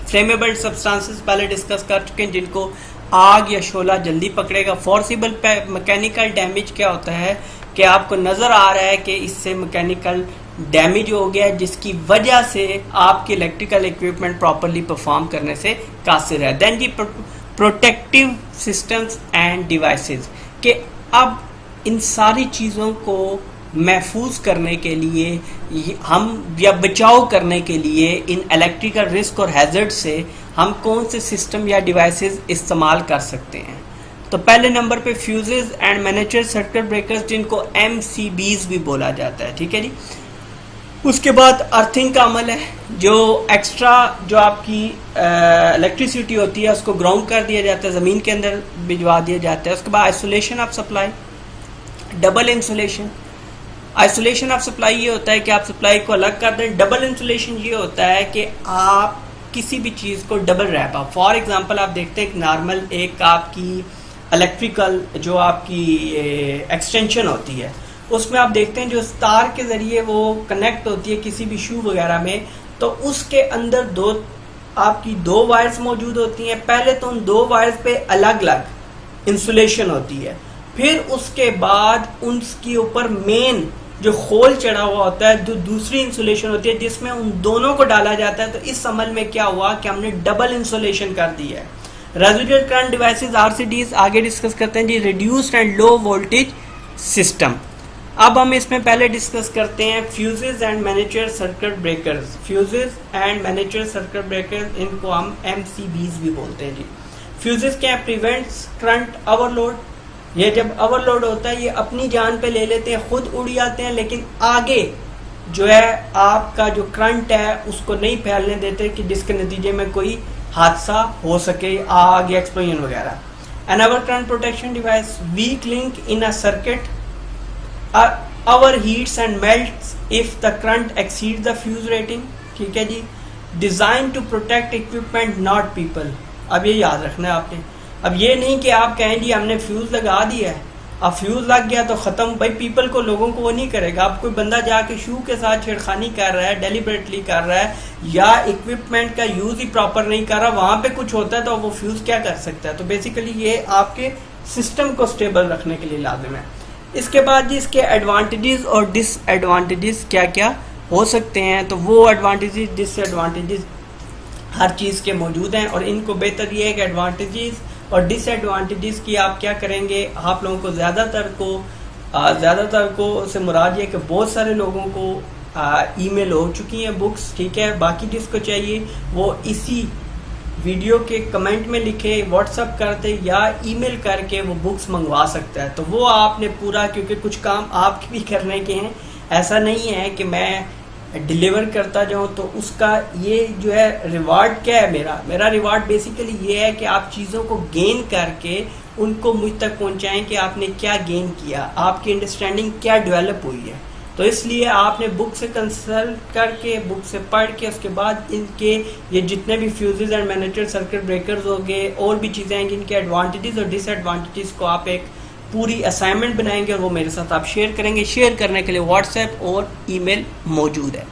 Flammable substances पहले डिस्कस कर चुके हैं, जिनको आग या शोला जल्दी पकड़ेगा। फोर्सिबल मैकेनिकल डैमेज क्या होता है कि आपको नज़र आ रहा है कि इससे मैकेनिकल डैमेज हो गया है, जिसकी वजह से आपके इलेक्ट्रिकल इक्विपमेंट प्रॉपरली परफॉर्म करने से कासिर है। देन जी प्रोटेक्टिव सिस्टम्स एंड डिवाइसेस, कि अब इन सारी चीज़ों को महफूज करने के लिए हम या बचाव करने के लिए इन इलेक्ट्रिकल रिस्क और हैजर्ड से हम कौन से सिस्टम या डिवाइसेस इस्तेमाल कर सकते हैं। तो पहले नंबर पे fuses and miniature circuit breakers, जिनको MCBs भी बोला जाता है, ठीक है जी। उसके बाद अर्थिंग का अमल है, जो एक्स्ट्रा जो आपकी इलेक्ट्रिसिटी होती है उसको ग्राउंड कर दिया जाता है, ज़मीन के अंदर भिजवा दिया जाता है। उसके बाद isolation of supply, double insulation. Isolation of supply ये होता है कि आप सप्लाई को अलग कर दें। डबल इंसुलेशन ये होता है कि आप किसी भी चीज़ को डबल रैप आप, फॉर एग्जांपल आप देखते हैं एक नॉर्मल एक आपकी इलेक्ट्रिकल जो आपकी एक्सटेंशन होती है, उसमें आप देखते हैं जो तार के ज़रिए वो कनेक्ट होती है किसी भी शू वगैरह में, तो उसके अंदर दो वायर्स मौजूद होती हैं। पहले तो उन दो वायर्स पे अलग अलग इंसुलेशन होती है, फिर उसके बाद उसके ऊपर मेन जो होल चढ़ा हुआ होता है, जो दूसरी इंसुलेशन होती है जिसमें उन दोनों को डाला जाता है। तो इस अमल में क्या हुआ कि हमने डबल इंसुलेशन कर दी है। रेजिडुअल करंट डिवाइसेस RCDs आगे डिस्कस करते हैं जी। Reduced and low voltage system, अब हम इसमें पहले डिस्कस करते हैं fuses and miniature circuit breakers. Fuses and miniature circuit breakers, इनको हम MCBs भी बोलते हैं जी। फ्यूजेस क्या है? Prevents current overload. ये जब ओवरलोड होता है ये अपनी जान पे ले लेते हैं, खुद उड़ जाते हैं, लेकिन आगे जो है आपका जो करंट है उसको नहीं फैलने देते कि जिसके नतीजे में कोई हादसा हो सके, आग या एक्सप्लोजन वगैरह। An current protection device, weak link in a circuit overheats and melts if the current exceeds the fuse rating, ठीक है जी। Design to protect equipment not people, अब ये याद रखना है आपने। अब ये नहीं कि आप कहें जी हमने फ्यूज लगा दिया है, अब फ्यूज लग गया तो खत्म, भाई पीपल को, लोगों को वो नहीं करेगा। अब कोई बंदा जाके शू के साथ छेड़खानी कर रहा है, डेलिबरेटली कर रहा है, या इक्विपमेंट का यूज ही प्रॉपर नहीं कर रहा, वहां पे कुछ होता है तो वो फ्यूज क्या कर सकता है। तो बेसिकली ये आपके सिस्टम को स्टेबल रखने के लिए लाजिम है। इसके बाद जी इसके एडवांटेजेस और डिसएडवांटेजेस क्या क्या हो सकते हैं, तो वो एडवांटेजेस डिसएडवांटेजेस हर चीज़ के मौजूद हैं। और इनको बेहतर ये है कि एडवांटेजेस और डिसएडवांटेजेस की आप क्या करेंगे, आप लोगों को ज़्यादातर को से मुराद ये कि बहुत सारे लोगों को ईमेल हो चुकी हैं बुक्स, ठीक है। बाकी जिसको चाहिए वो इसी वीडियो के कमेंट में लिखे, व्हाट्सअप करते या ईमेल करके वो बुक्स मंगवा सकता है। तो वो आपने पूरा, क्योंकि कुछ काम आपके भी करने के हैं, ऐसा नहीं है कि मैं डिलीवर करता जाऊं। तो उसका ये जो है रिवार्ड क्या है, मेरा रिवार्ड बेसिकली ये है कि आप चीज़ों को गेन करके उनको मुझ तक पहुंचाएं कि आपने क्या गेन किया, आपकी अंडरस्टैंडिंग क्या डेवलप हुई है। तो इसलिए आपने बुक से कंसल्ट करके, बुक से पढ़ के, उसके बाद इनके ये जितने भी fuses and miniature circuit breakers हो गए, और भी चीज़ें हैं, इनके एडवांटेजेस और डिसएडवांटेजेस को आप एक पूरी असाइनमेंट बनाएंगे और वो मेरे साथ आप शेयर करेंगे। शेयर करने के लिए व्हाट्सएप और ईमेल मौजूद है।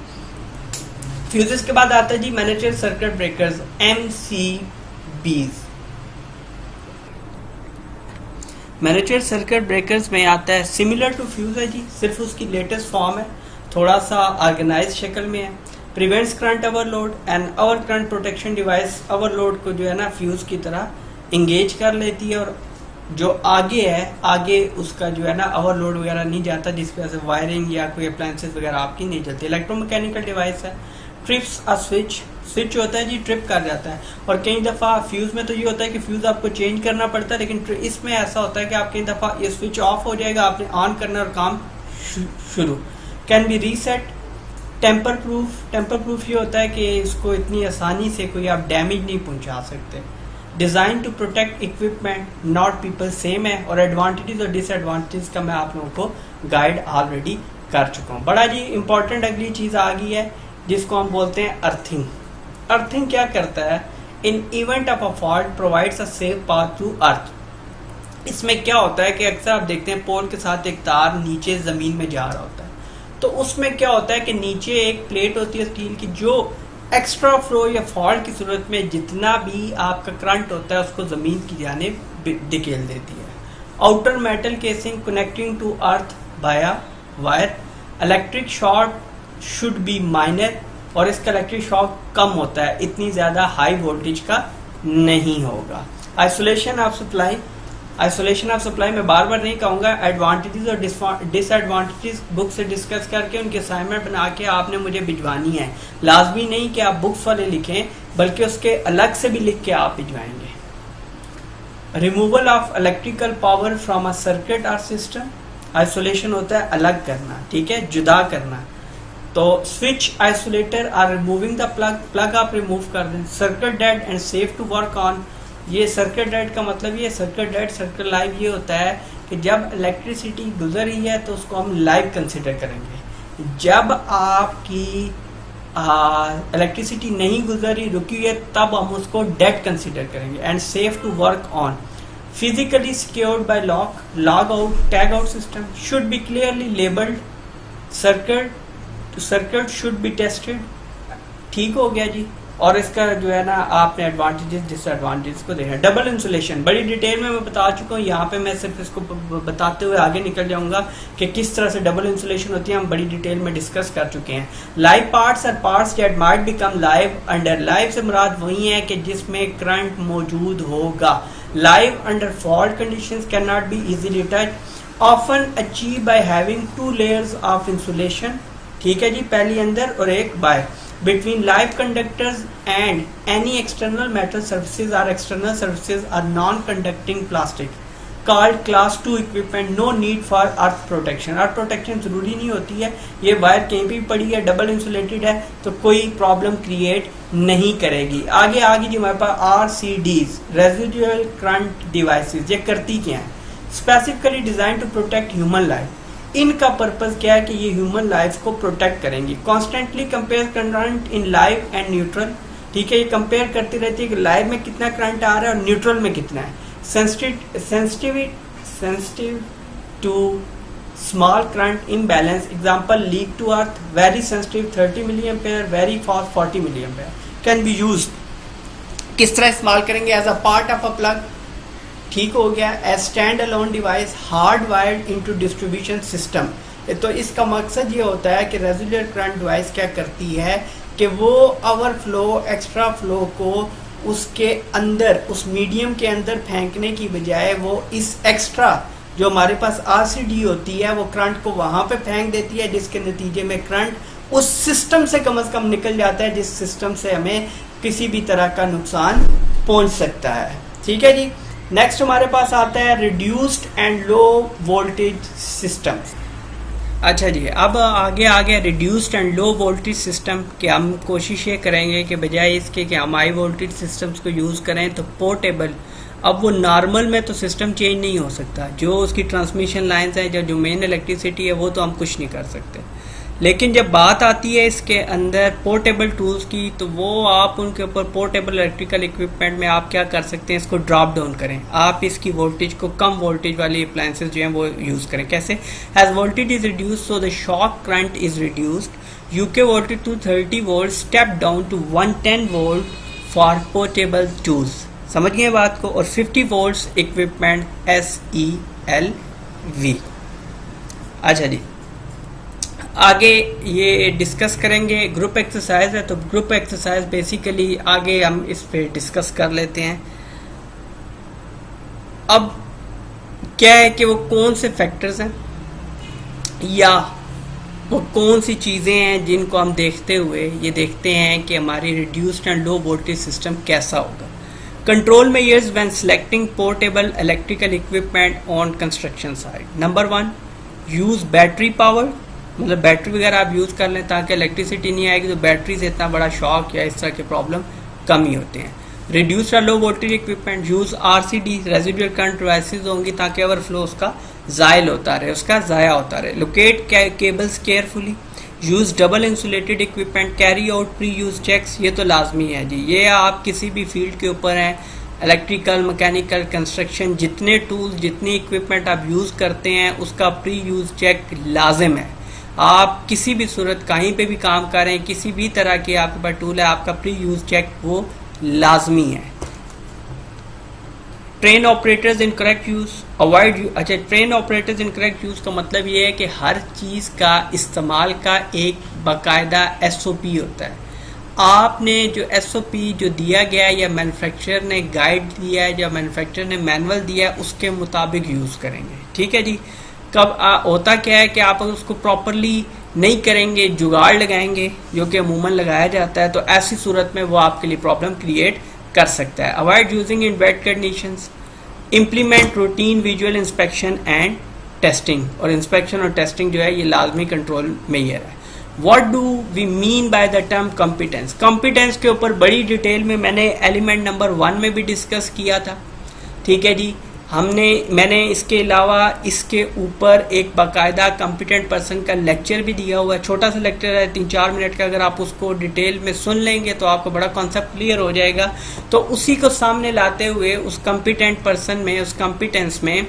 फ्यूजेस के बाद आता है जी miniature circuit breakers, MCBs। Miniature circuit breakers में आता है सिमिलर टू फ्यूज है जी, सिर्फ उसकी लेटेस्ट फॉर्म है, थोड़ा सा ऑर्गेनाइज शक्ल में है। Prevents current overload and over current protection device, overload को जो है ना फ्यूज की तरह इंगेज कर लेती है, और जो आगे है आगे उसका जो है ना ओवरलोड वगैरह नहीं जाता, जिसकी वजह से वायरिंग या कोई अप्लायंसेस वगैरह आपकी नहीं चलती। इलेक्ट्रोमैकेनिकल डिवाइस है। ट्रिप्स अ स्विच होता है जी, ट्रिप कर जाता है। और कई दफ़ा फ्यूज़ में तो ये होता है कि फ्यूज़ आपको चेंज करना पड़ता है, लेकिन इसमें ऐसा होता है कि आप कई दफ़ा ये स्विच ऑफ हो जाएगा, आपने ऑन करना और काम शुरू। Can be reset. Tamper proof ये होता है कि इसको इतनी आसानी से कोई आप डैमेज नहीं पहुंचा सकते। Design to protect equipment not people, same है। और एडवांटेजेस और डिसएडवांटेजेस का मैं आप लोगों को गाइड ऑलरेडी कर चुका हूँ। बड़ा जी इंपॉर्टेंट अगली चीज़ आ गई है जिसको हम बोलते हैं अर्थिंग। अर्थिंग क्या करता है? इन event of a fault provides a safe path through earth. इसमें क्या होता है कि अक्सर आप देखते हैं पोल के साथ एक तार नीचे जमीन में जा रहा होता है, तो उसमें क्या होता है कि नीचे एक प्लेट होती है स्टील की, जो एक्स्ट्रा फ्लो या फॉल्ट की सूरत में जितना भी आपका करंट होता है उसको जमीन की जानिब धकेल देती है। Outer metal casing connecting to earth via wire. Electric should be minor और इसका इलेक्ट्रिक शॉक कम होता है, इतनी ज़्यादा हाई वोल्टेज का नहीं होगा। आइसोलेशन ऑफ सप्लाई मैं बार बार नहीं कहूँगा, एडवांटेजेस और डिसएडवांटेजेस बुक से डिस्कस करके उनके असाइनमेंट बना के आपने मुझे भिजवानी है। लाजमी नहीं कि आप बुक्स वाले लिखें, बल्कि उसके अलग से भी लिख के आप भिजवाएंगे। Removal of electrical power from a circuit or system, isolation होता है अलग करना, ठीक है, जुदा करना। तो switch isolator or removing the plug आप रिमूव कर दें। Circuit dead and safe to work on, ये सर्किट डेड का मतलब ये सर्किट डेड सर्किट लाइव ये होता है कि जब इलेक्ट्रिसिटी गुजर रही है तो उसको हम लाइव कंसिडर करेंगे। जब आपकी इलेक्ट्रिसिटी नहीं गुजर रही, रुकी है, तब हम उसको डेड कंसिडर करेंगे। And safe to work on, physically secured by lock, log out, tag out system, should be clearly labelled, circuit should be tested. ठीक हो गया जी। और इसका जो है ना आपने एडवांटेजेस डिसएडवांटेजेस को देखना। डबल इंसुलेशन बड़ी डिटेल में मैं बता चुका हूँ, यहाँ पे मैं सिर्फ इसको बताते हुए आगे निकल जाऊंगा कि किस तरह से डबल इंसुलेशन होती है, हम बड़ी डिटेल में डिस्कस कर चुके हैं। लाइव पार्ट्स और parts that might become live under, live से मुराद वही है कि जिसमें करंट मौजूद होगा। Live under fault conditions can not be easily touch, often achieve by having 2 layers of insulation, ठीक है जी, पहली अंदर और एक बाहर, between live conductors and any external metal surfaces or external surfaces are non-conducting plastic called class 2 equipment, no need for earth protection। earth protection जरूरी नहीं होती है, ये वायर कहीं भी पड़ी है, डबल इंसुलेटेड है तो कोई प्रॉब्लम क्रिएट नहीं करेगी। आगे जी हमारे पास RCDs, रेजिडुअल करंट डिवाइसेस, ये करती क्या है? Specifically design to protect human life. इनका पर्पस क्या है कि ये ह्यूमन लाइफ को प्रोटेक्ट करेंगी। Constantly compare current in live and neutral, ठीक है, ये कंपेयर करती रहती है कि लाइव में कितना करंट आ रहा है और न्यूट्रल में कितना है। Sensitive to small current imbalance, example leak to earth, very sensitive 30 milliampere, very fast 40 milliampere, can be use. किस तरह इस्तेमाल करेंगे? As a part of a plug, ठीक हो गया, as stand alone device hard wired into distribution system. तो इसका मकसद ये होता है कि रेजुलर करंट डिवाइस क्या करती है कि वो ओवरफ्लो एक्स्ट्रा फ्लो को उसके अंदर, उस मीडियम के अंदर फेंकने की बजाय वो इस एक्स्ट्रा जो हमारे पास RCD होती है वो करंट को वहाँ पे फेंक देती है, जिसके नतीजे में करंट उस सिस्टम से कम निकल जाता है जिस सिस्टम से हमें किसी भी तरह का नुकसान पहुँच सकता है। ठीक है जी। नेक्स्ट हमारे पास आता है reduced and low voltage systems. अच्छा जी, अब आगे आ गया reduced and low voltage system के हम कोशिश ये करेंगे कि बजाय इसके कि हम हाई वोल्टेज सिस्टम्स को यूज़ करें तो पोर्टेबल। अब वो नॉर्मल में तो सिस्टम चेंज नहीं हो सकता, जो उसकी ट्रांसमिशन लाइंस हैं, जो मेन इलेक्ट्रिसिटी है वो तो हम कुछ नहीं कर सकते। लेकिन जब बात आती है इसके अंदर पोर्टेबल टूल्स की, तो वो आप उनके ऊपर पोर्टेबल इलेक्ट्रिकल इक्विपमेंट में आप क्या कर सकते हैं, इसको ड्रॉप डाउन करें। आप इसकी वोल्टेज को कम वोल्टेज वाली अप्लायंसेस जो हैं वो यूज़ करें। कैसे? As voltage is reduce so the shock current is reduced. UK voltage to 30 volt step down to 110 volt for portable tools. समझ गए बात को? और 50 वोल्ट्स इक्विपमेंट SELV। अच्छा जी, आगे ये डिस्कस करेंगे। ग्रुप एक्सरसाइज है, तो ग्रुप एक्सरसाइज बेसिकली आगे हम इस पे डिस्कस कर लेते हैं। अब क्या है कि वो कौन से फैक्टर्स हैं या वो कौन सी चीज़ें हैं जिनको हम देखते हुए ये देखते हैं कि हमारी reduced and low voltage system कैसा होगा। Control measures when selecting portable electrical equipment on construction site. Number 1, use battery power, मतलब बैटरी वगैरह आप यूज़ कर लें ताकि इलेक्ट्रिसिटी नहीं आएगी, तो बैटरी से इतना बड़ा शॉक या इस तरह के प्रॉब्लम कम ही होते हैं। रिड्यूस्ड और low voltage equipment, use RCD residual current devices होंगी ताकि ओवरफ्लो उसका ज़ायल होता रहे, उसका ज़ाया होता रहे। Locate cables carefully. Use double insulated equipment, carry out pre use checks, ये तो लाजमी है जी। ये आप किसी भी फील्ड के ऊपर हैं, इलेक्ट्रिकल, मैकेनिकल, कंस्ट्रक्शन, जितने टूल्स जितनी इक्विपमेंट आप यूज़ करते हैं उसका प्री यूज चेक लाजिम है। आप किसी भी सूरत कहीं पे भी काम कर रहे हैं, किसी भी तरह की आपके पास टूल है, आपका प्री यूज चेक वो लाजमी है। Train operators in correct use, avoid. अच्छा, train operators in correct use का मतलब ये है कि हर चीज का इस्तेमाल का एक बाकायदा SOP होता है। आपने जो SOP जो दिया गया है या मैन्युफैक्चरर ने गाइड दिया है या मैन्युफैक्चरर ने मैनुअल दिया है उसके मुताबिक यूज करेंगे। ठीक है जी। कब होता क्या है कि आप अगर उसको प्रॉपरली नहीं करेंगे, जुगाड़ लगाएंगे जो कि अमूमन लगाया जाता है, तो ऐसी सूरत में वो आपके लिए प्रॉब्लम क्रिएट कर सकता है। Avoid using in wet conditions, implement routine visual inspection and testing. और इंस्पेक्शन और टेस्टिंग जो है ये लाजमी कंट्रोल मेजर है। What do we mean by the term competence? Competence के ऊपर बड़ी डिटेल में मैंने एलिमेंट नंबर 1 में भी डिस्कस किया था। ठीक है जी। मैंने इसके अलावा इसके ऊपर एक बाकायदा कॉम्पिटेंट पर्सन का लेक्चर भी दिया हुआ है। छोटा सा लेक्चर है 3-4 मिनट का, अगर आप उसको डिटेल में सुन लेंगे तो आपको बड़ा कॉन्सेप्ट क्लियर हो जाएगा। तो उसी को सामने लाते हुए उस कॉम्पिटेंट पर्सन में, उस कॉम्पिटेंस में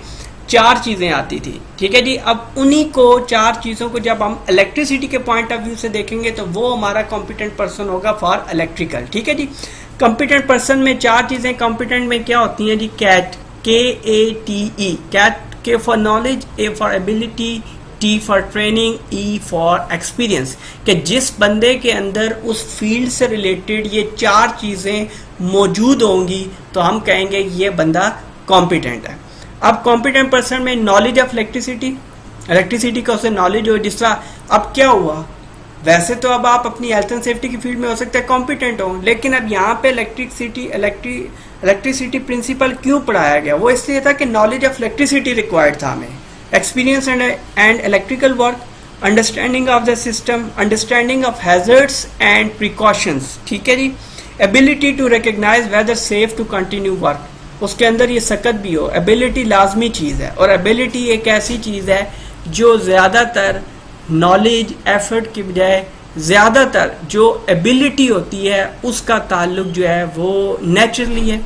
4 चीज़ें आती थी। ठीक है जी। अब उन्हीं को 4 चीज़ों को जब हम इलेक्ट्रिसिटी के पॉइंट ऑफ व्यू से देखेंगे तो वो हमारा कॉम्पिटेंट पर्सन होगा फॉर इलेक्ट्रिकल। ठीक है जी। कॉम्पिटेंट पर्सन में 4 चीज़ें कॉम्पिटेंट में क्या होती हैं जी? कैट, KATE, कैट के for knowledge, A for ability, T for training, E for experience. कि जिस बंदे के अंदर उस फील्ड से रिलेटेड ये 4 चीज़ें मौजूद होंगी तो हम कहेंगे ये बंदा कॉम्पिटेंट है। अब कॉम्पिटेंट पर्सन में नॉलेज ऑफ इलेक्ट्रिसिटी का उसे नॉलेज हो। जिस तरह अब क्या हुआ, वैसे तो अब आप अपनी हेल्थ एंड सेफ्टी की फील्ड में हो सकता है कॉम्पिटेंट हो, लेकिन अब यहाँ पे इलेक्ट्रिसिटी प्रिंसिपल क्यों पढ़ाया गया? वो इसलिए था कि नॉलेज ऑफ इलेक्ट्रिसिटी रिक्वायर्ड था हमें। Experience and electrical work, understanding of the system, understanding of hazards and precautions. ठीक है जी। Ability to recognise whether safe to continue work, उसके अंदर ये सकत भी हो। एबिलिटी लाजमी चीज़ है, और एबिलिटी एक ऐसी चीज़ है जो ज़्यादातर नॉलेज एफर्ट की बजाय ज़्यादातर जो एबिलिटी होती है उसका ताल्लुक जो है वो नेचुरली है।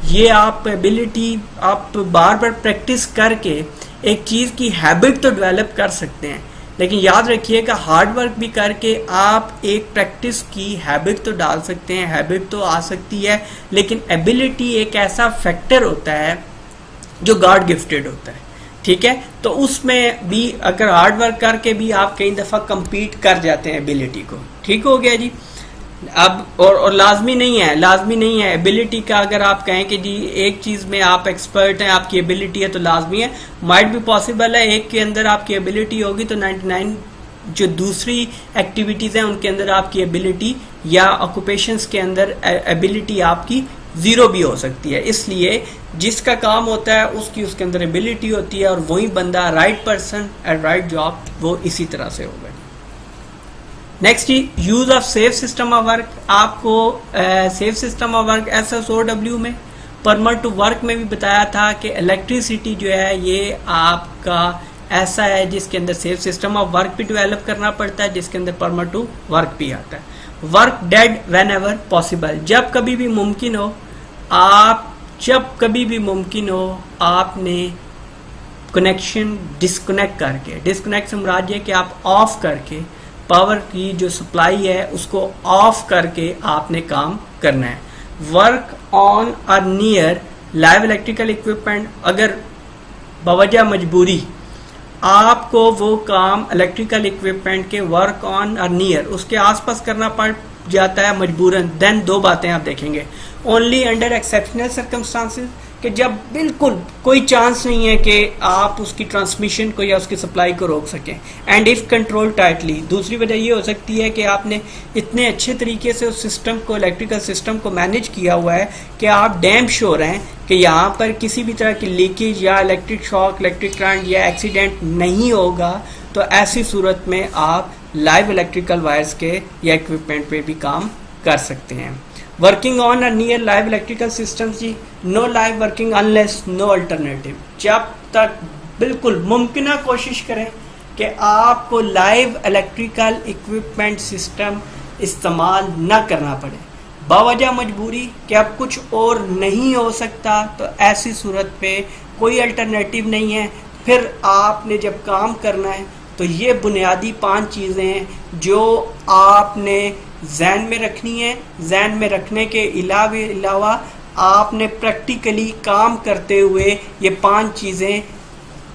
ये आप एबिलिटी आप बार बार प्रैक्टिस करके एक चीज़ की हैबिट तो डेवलप कर सकते हैं, लेकिन याद रखिएगा हार्ड वर्क भी करके आप एक प्रैक्टिस की हैबिट तो डाल सकते हैं, हैबिट तो आ सकती है, लेकिन एबिलिटी एक ऐसा फैक्टर होता है जो गॉड गिफ्टेड होता है। ठीक है। तो उसमें भी अगर हार्ड वर्क करके भी आप कई दफ़ा compete कर जाते हैं एबिलिटी को। ठीक हो गया जी। अब और लाजमी नहीं है एबिलिटी का। अगर आप कहें कि जी एक चीज़ में आप एक्सपर्ट हैं, आपकी एबिलिटी है तो लाजमी है, माइट भी पॉसिबल है एक के अंदर आपकी एबिलिटी होगी तो 99 जो दूसरी एक्टिविटीज़ हैं उनके अंदर आपकी एबिलिटी या ऑक्यूपेशंस के अंदर एबिलिटी आपकी 0 भी हो सकती है। इसलिए जिसका काम होता है उसके अंदर एबिलिटी होती है, और वही बंदा right person at right job वो इसी तरह से होगा। नेक्स्ट जी, use of safe system of work. आपको safe system of work SSOW में, परमिट टू वर्क में भी बताया था कि इलेक्ट्रिसिटी जो है ये आपका ऐसा है जिसके अंदर सेफ सिस्टम ऑफ वर्क भी डेवलप करना पड़ता है, जिसके अंदर परमिट टू वर्क भी आता है। Work dead when ever possible, जब कभी भी मुमकिन हो आपने कनेक्शन डिस्कनेक्ट से मुराद है कि आप ऑफ करके पावर की जो सप्लाई है उसको ऑफ करके आपने काम करना है। वर्क ऑन और नियर लाइव इलेक्ट्रिकल इक्विपमेंट, अगर बवजह मजबूरी आपको वो काम इलेक्ट्रिकल इक्विपमेंट के वर्क ऑन और नियर उसके आसपास करना पड़ जाता है मजबूरन, देन 2 बातें आप देखेंगे। ओनली अंडर एक्सेप्शनल सर्कमस्टांसेस, कि जब बिल्कुल कोई चांस नहीं है कि आप उसकी ट्रांसमिशन को या उसकी सप्लाई को रोक सकें, एंड इफ कंट्रोल टाइटली। दूसरी वजह ये हो सकती है कि आपने इतने अच्छे तरीके से उस सिस्टम को, इलेक्ट्रिकल सिस्टम को मैनेज किया हुआ है कि आप डैम श्योर हैं कि यहाँ पर किसी भी तरह की लीकेज या इलेक्ट्रिक शॉक, इलेक्ट्रिक करंट या एक्सीडेंट नहीं होगा। तो ऐसी सूरत में आप लाइव इलेक्ट्रिकल वायर्स के या इक्विपमेंट पे भी काम कर सकते हैं। Working on near live electrical systems जी, no live working unless no alternative. जब तक बिल्कुल मुमकिन कोशिश करें कि आपको लाइव इलेक्ट्रिकल इक्विपमेंट सिस्टम इस्तेमाल न करना पड़े, बावजह मजबूरी कि अब कुछ और नहीं हो सकता, तो ऐसी सूरत पे कोई अल्टरनेटिव नहीं है। फिर आपने जब काम करना है तो ये बुनियादी 5 चीज़ें हैं जो आपने जहन में रखनी है। जहन में रखने के अलावा आपने प्रैक्टिकली काम करते हुए ये 5 चीज़ें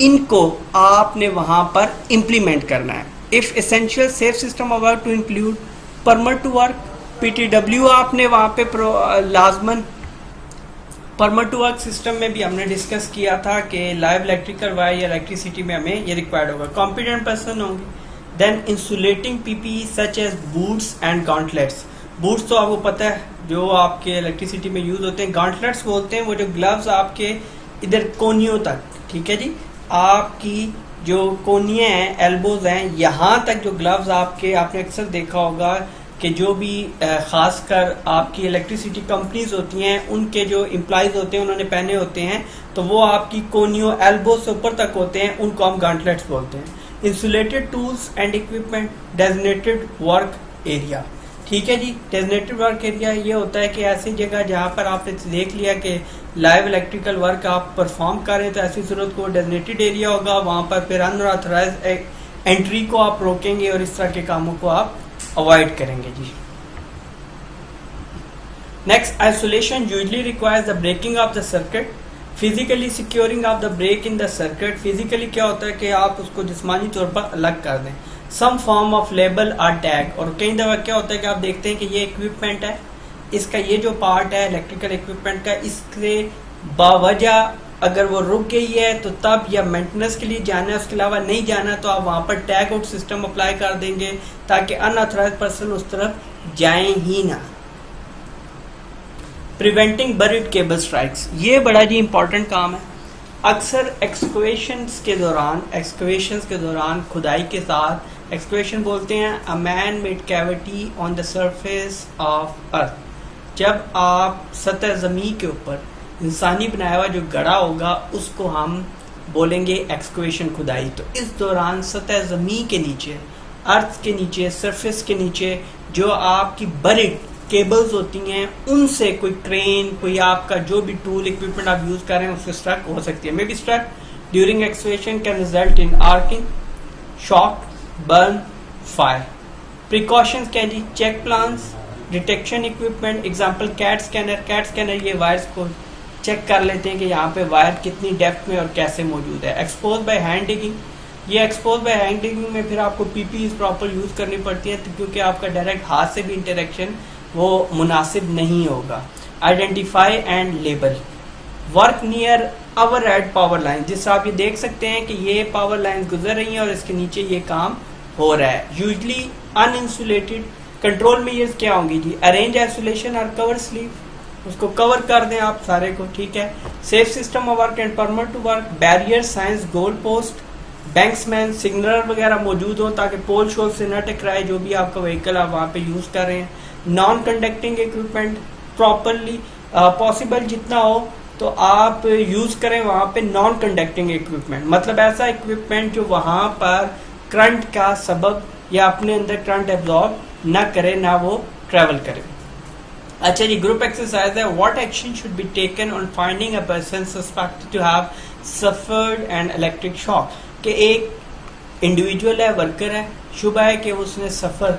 इनको आपने वहाँ पर इम्प्लीमेंट करना है। If essential safe system of work to include permit to work, PTW आपने वहाँ पे लाजमन परमिट टू वर्क सिस्टम में भी हमने डिस्कस किया था कि लाइव इलेक्ट्रिकल वायर या इलेक्ट्रिसिटी में हमें ये रिक्वायर्ड होगा। कॉम्पिटेंट पर्सन होंगे। Then insulating PPE such as boots and gauntlets. Boots तो आपको पता है जो आपके इलेक्ट्रिसिटी में यूज होते हैं। गॉन्टलेट्स बोलते हैं वो जो ग्लव्स आपके इधर कोनियों तक, ठीक है जी, आपकी जो कोनियाँ हैं, एल्बोज हैं, यहाँ तक जो ग्लव्स आपके, आपने अक्सर देखा होगा कि जो भी खासकर आपकी इलेक्ट्रिसिटी कंपनीज होती हैं उनके जो एम्प्लॉयज होते हैं उन्होंने पहने होते हैं, तो वो आपकी कोनियों एल्बो से ऊपर तक होते हैं, उनको हम गॉन्टलेट्स बोलते हैं। Insulated tools and equipment, designated work area, ठीक है जी। डेजिग्नेटेड वर्क एरिया ये होता है कि ऐसी जगह जहाँ पर आपने देख लिया कि लाइव इलेक्ट्रिकल वर्क आप परफॉर्म कर रहे हैं, तो ऐसी जरूरत को डेजिग्नेटेड एरिया होगा, वहाँ पर फिर अनऑथराइज्ड एंट्री को आप रोकेंगे और इस तरह के कामों को आप अवॉइड करेंगे जी। Next, isolation usually requires the breaking of the circuit, physically securing of the break in the circuit. Physically क्या होता है कि आप उसको जिस्मानी तौर पर अलग कर दें। सम फॉर्म ऑफ लेबल और टैग, और कई दफा क्या होता है कि आप देखते हैं कि ये इक्विपमेंट है, इसका ये जो पार्ट है इलेक्ट्रिकल इक्विपमेंट का, इसके बावजह अगर वो रुक गई है तो तब या मेंटेनेंस के लिए जाना है, उसके अलावा नहीं जाना तो आप वहाँ पर टैग आउट सिस्टम अप्लाई कर देंगे ताकि अनऑथराइज्ड पर्सन उस तरफ जाएं ही ना। प्रिवेंटिंग बरीड केबल स्ट्राइक्स, ये बड़ा जी इंपॉर्टेंट काम है। अक्सर एक्सकवेशंस के दौरान खुदाई के साथ, एक्सकवेशन बोलते हैं a man made cavity on the surface of earth. जब आप सतह ज़मीन के ऊपर इंसानी बनाया हुआ जो गड़ा होगा उसको हम बोलेंगे एक्सकवेशन, खुदाई। तो इस दौरान सतह ज़मीन के नीचे, अर्थ के नीचे, सरफेस के नीचे जो आपकी बरीड केबल्स होती हैं उनसे कोई क्रेन, कोई आपका जो भी टूल इक्विपमेंट आप यूज़ कर रहे हैं उससे स्ट्रक हो सकती है। May be struck during excavation can result in arcing, shock, burn, fire. Precautions क्या जी? Check plans, detection equipment, example CAT scanner ये वायर्स को चेक कर लेते हैं कि यहाँ पे वायर कितनी डेप्थ में और कैसे मौजूद है। एक्सपोज बाय हैंड डिगिंग, ये एक्सपोज बाय हैंड डिगिंग में फिर आपको PPE प्रॉपर यूज़ करनी पड़ती है क्योंकि आपका डायरेक्ट हाथ से भी इंटरेक्शन वो मुनासिब नहीं होगा। Identify and label, work near over head power line, जिससे आप ये देख सकते हैं कि ये पावर लाइन गुजर रही हैं और इसके नीचे ये काम हो रहा है। यूजली अनइंसुलेटेड, कंट्रोल में ये क्या होंगी जी? अरेंज आइसोलेशन और कवर स्लीव, उसको कवर कर दें आप सारे को, ठीक है। Safe system of work and permit to work, barrier, signs, goal post, banksman, signal वगैरह मौजूद हो ताकि पोल शोल से न टकराए जो भी आपका व्हीकल आप वहाँ पे यूज़ कर रहे हैं। Non conducting equipment properly possible जितना हो तो आप यूज़ करें वहाँ पे नॉन कंडक्टिंग इक्विपमेंट, मतलब ऐसा इक्विपमेंट जो वहाँ पर करंट का सबब या अपने अंदर करंट एब्जॉर्ब ना करे, ना वो ट्रेवल करे। अच्छा जी, ग्रुप एक्सरसाइज है। What action should be taken on finding a person suspected to have suffered an electric shock, कि एक इंडिविजुअल है, वर्कर है, शुबह है कि उसने सफ़र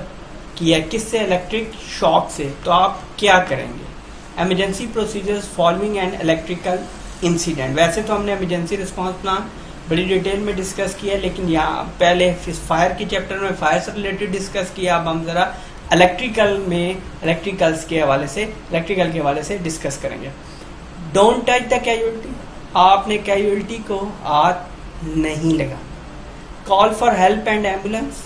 किया किससे? इलेक्ट्रिक शॉक से, तो आप क्या करेंगे? Emergency procedures following an electrical incident, वैसे तो हमने एमरजेंसी रिस्पांस प्लान बड़ी डिटेल में डिस्कस किया, लेकिन यहाँ पहले फायर के चैप्टर में फायर से रिलेटेड डिस्कस किया, अब हम ज़रा इलेक्ट्रिकल के हवाले से डिस्कस करेंगे। डोंट टच द कैजुअलिटी, आपने कैजुअलिटी को हाथ नहीं लगा। Call for help and ambulance,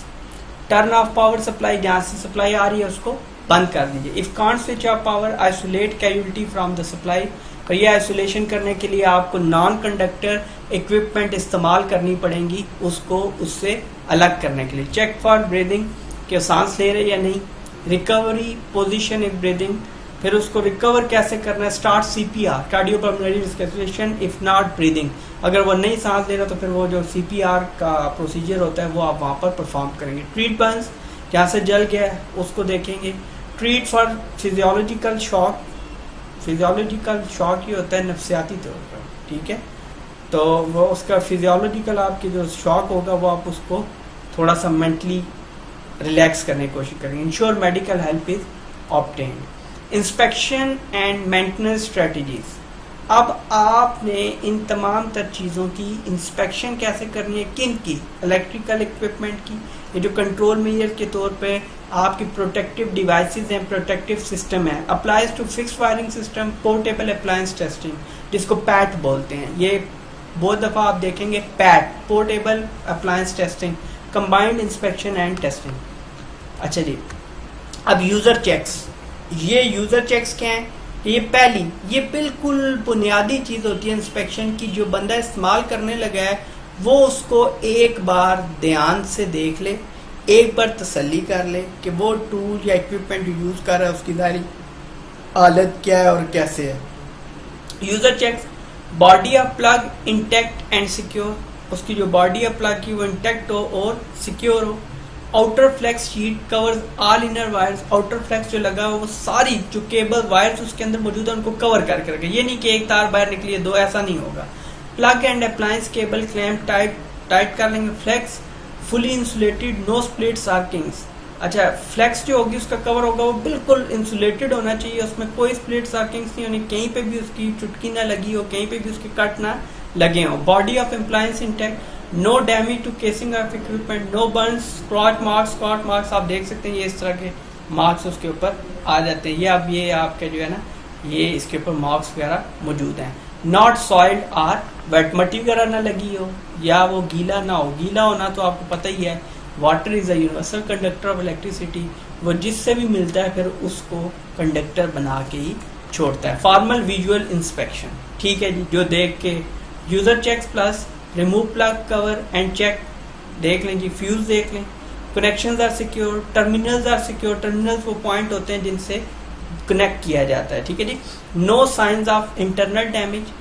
turn off power supply, जहाँ से सप्लाई आ रही है उसको बंद कर दीजिए। If can't switch off power, isolate casualty from the supply, और ये आइसोलेशन करने के लिए आपको नॉन कंडक्टर इक्विपमेंट इस्तेमाल करनी पड़ेंगी उसको उससे अलग करने के लिए। चेक फॉर ब्रीदिंग, कि सांस ले रहे या नहीं। रिकवरी पोजीशन इफ ब्रीदिंग, फिर उसको रिकवर कैसे करना है। Start CPR, cardiopulmonary resuscitation if not breathing, अगर वो नहीं सांस ले रहा तो फिर वो जो CPR का प्रोसीजर होता है वो आप वहाँ पर परफॉर्म करेंगे। ट्रीट बर्न्स, जहाँ से जल गया है उसको देखेंगे। Treat for physiological shock, physiological shock ही होता है नफ्सियाती तौर पर, ठीक है, तो वो उसका फिजियोलॉजिकल आपकी जो शॉक होगा वो आप उसको थोड़ा सा मेंटली रिलैक्स करने की कोशिश करेंगे। Ensure medical help is obtain. Inspection and maintenance strategies. अब आपने इन तमाम तर चीज़ों की इंस्पेक्शन कैसे करनी है, किन की, इलेक्ट्रिकल इक्विपमेंट की, ये जो कंट्रोल मेजर के तौर पे आपकी प्रोटेक्टिव डिवाइसेस हैं, प्रोटेक्टिव सिस्टम है, applies to fixed wiring system, portable appliance testing, जिसको पैट बोलते हैं। ये बहुत दफ़ा आप देखेंगे PAT, portable appliance testing, combined inspection and testing. अच्छा जी, अब यूज़र चेक्स। ये यूज़र चेक्स क्या हैं? ये पहली, ये बिल्कुल बुनियादी चीज़ होती है इंस्पेक्शन की। जो बंदा इस्तेमाल करने लगा है वो उसको एक बार ध्यान से देख ले, एक बार तसल्ली कर ले कि वो टूल या इक्विपमेंट यूज़ कर रहा है उसकी सारी हालत क्या है और कैसे है। User checks, body of plug intact and secure, उसकी जो बॉडी ऑफ प्लग की वो इंटैक्ट हो और सिक्योर हो। Outer flex sheath covers all inner wires, outer flex जो लगा हो वो सारी जो केबल वायर्स उसके अंदर मौजूद है उनको कवर करके रखे। ये नहीं कि एक तार बाहर निकली है, दो, ऐसा नहीं होगा। Plug and appliance cable clamp tight कर लेंगे। Flex fully insulated, no splits or kinks. अच्छा, फ्लेक्स जो होगी उसका कवर होगा वो बिल्कुल इंसुलेटेड होना चाहिए, उसमें कोई स्प्लिट्स आर किंग्स नहीं होनी, कहीं पे भी उसकी चुटकी ना लगी हो, कहीं पे भी उसके कट ना लगे हो। Body of appliance intact, no damage to casing of equipment, no burns, scorch marks आप देख सकते हैं, ये इस तरह के मार्क्स उसके ऊपर आ जाते हैं। ये अब ये आपके जो है ना, ये इसके ऊपर मार्क्स वगैरह मौजूद हैं। नॉट सॉइल्ड आर वेट, मट्टी वगैरह ना लगी हो या वो गीला ना हो। गीला होना तो आपको पता ही है, water is a universal conductor of electricity, वो जिससे भी मिलता है फिर उसको कंडक्टर बना के ही छोड़ता है। फॉर्मल विजुअल इंस्पेक्शन, ठीक है जी, जो देख के user checks plus remove plug cover and check, देख लें जी, फ्यूज देख लें। Connections are secure, terminals are secure, terminals वो पॉइंट होते हैं जिनसे कनेक्ट किया जाता है, ठीक है जी। No signs of internal damage,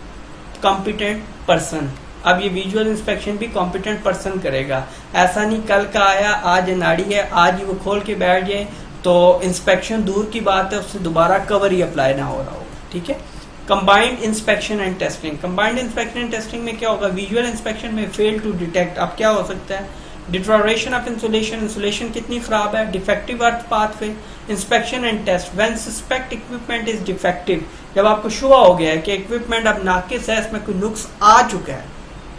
competent person. अब ये विजुअल इंस्पेक्शन भी कॉम्पिटेंट पर्सन करेगा, ऐसा नहीं कल का आया आज अनाड़ी है आज ही वो खोल के बैठ जाए तो इंस्पेक्शन दूर की बात है, उससे दोबारा कवर ही अप्लाई ना हो रहा हो, ठीक है। Combined inspection and testing, combined inspection and testing में क्या होगा, विजुअल इंस्पेक्शन में फेल टू डिटेक्ट, अब क्या हो सकता है, डिटोरेशन ऑफ इंसुलेशन, इंसुलेशन कितनी खराब है, defective earth pathway, inspection and test when suspect equipment is defective, जब आपको शुआ हो गया है कि इक्विपमेंट अब नाकिस है, इसमें कोई नुक्स आ चुका है,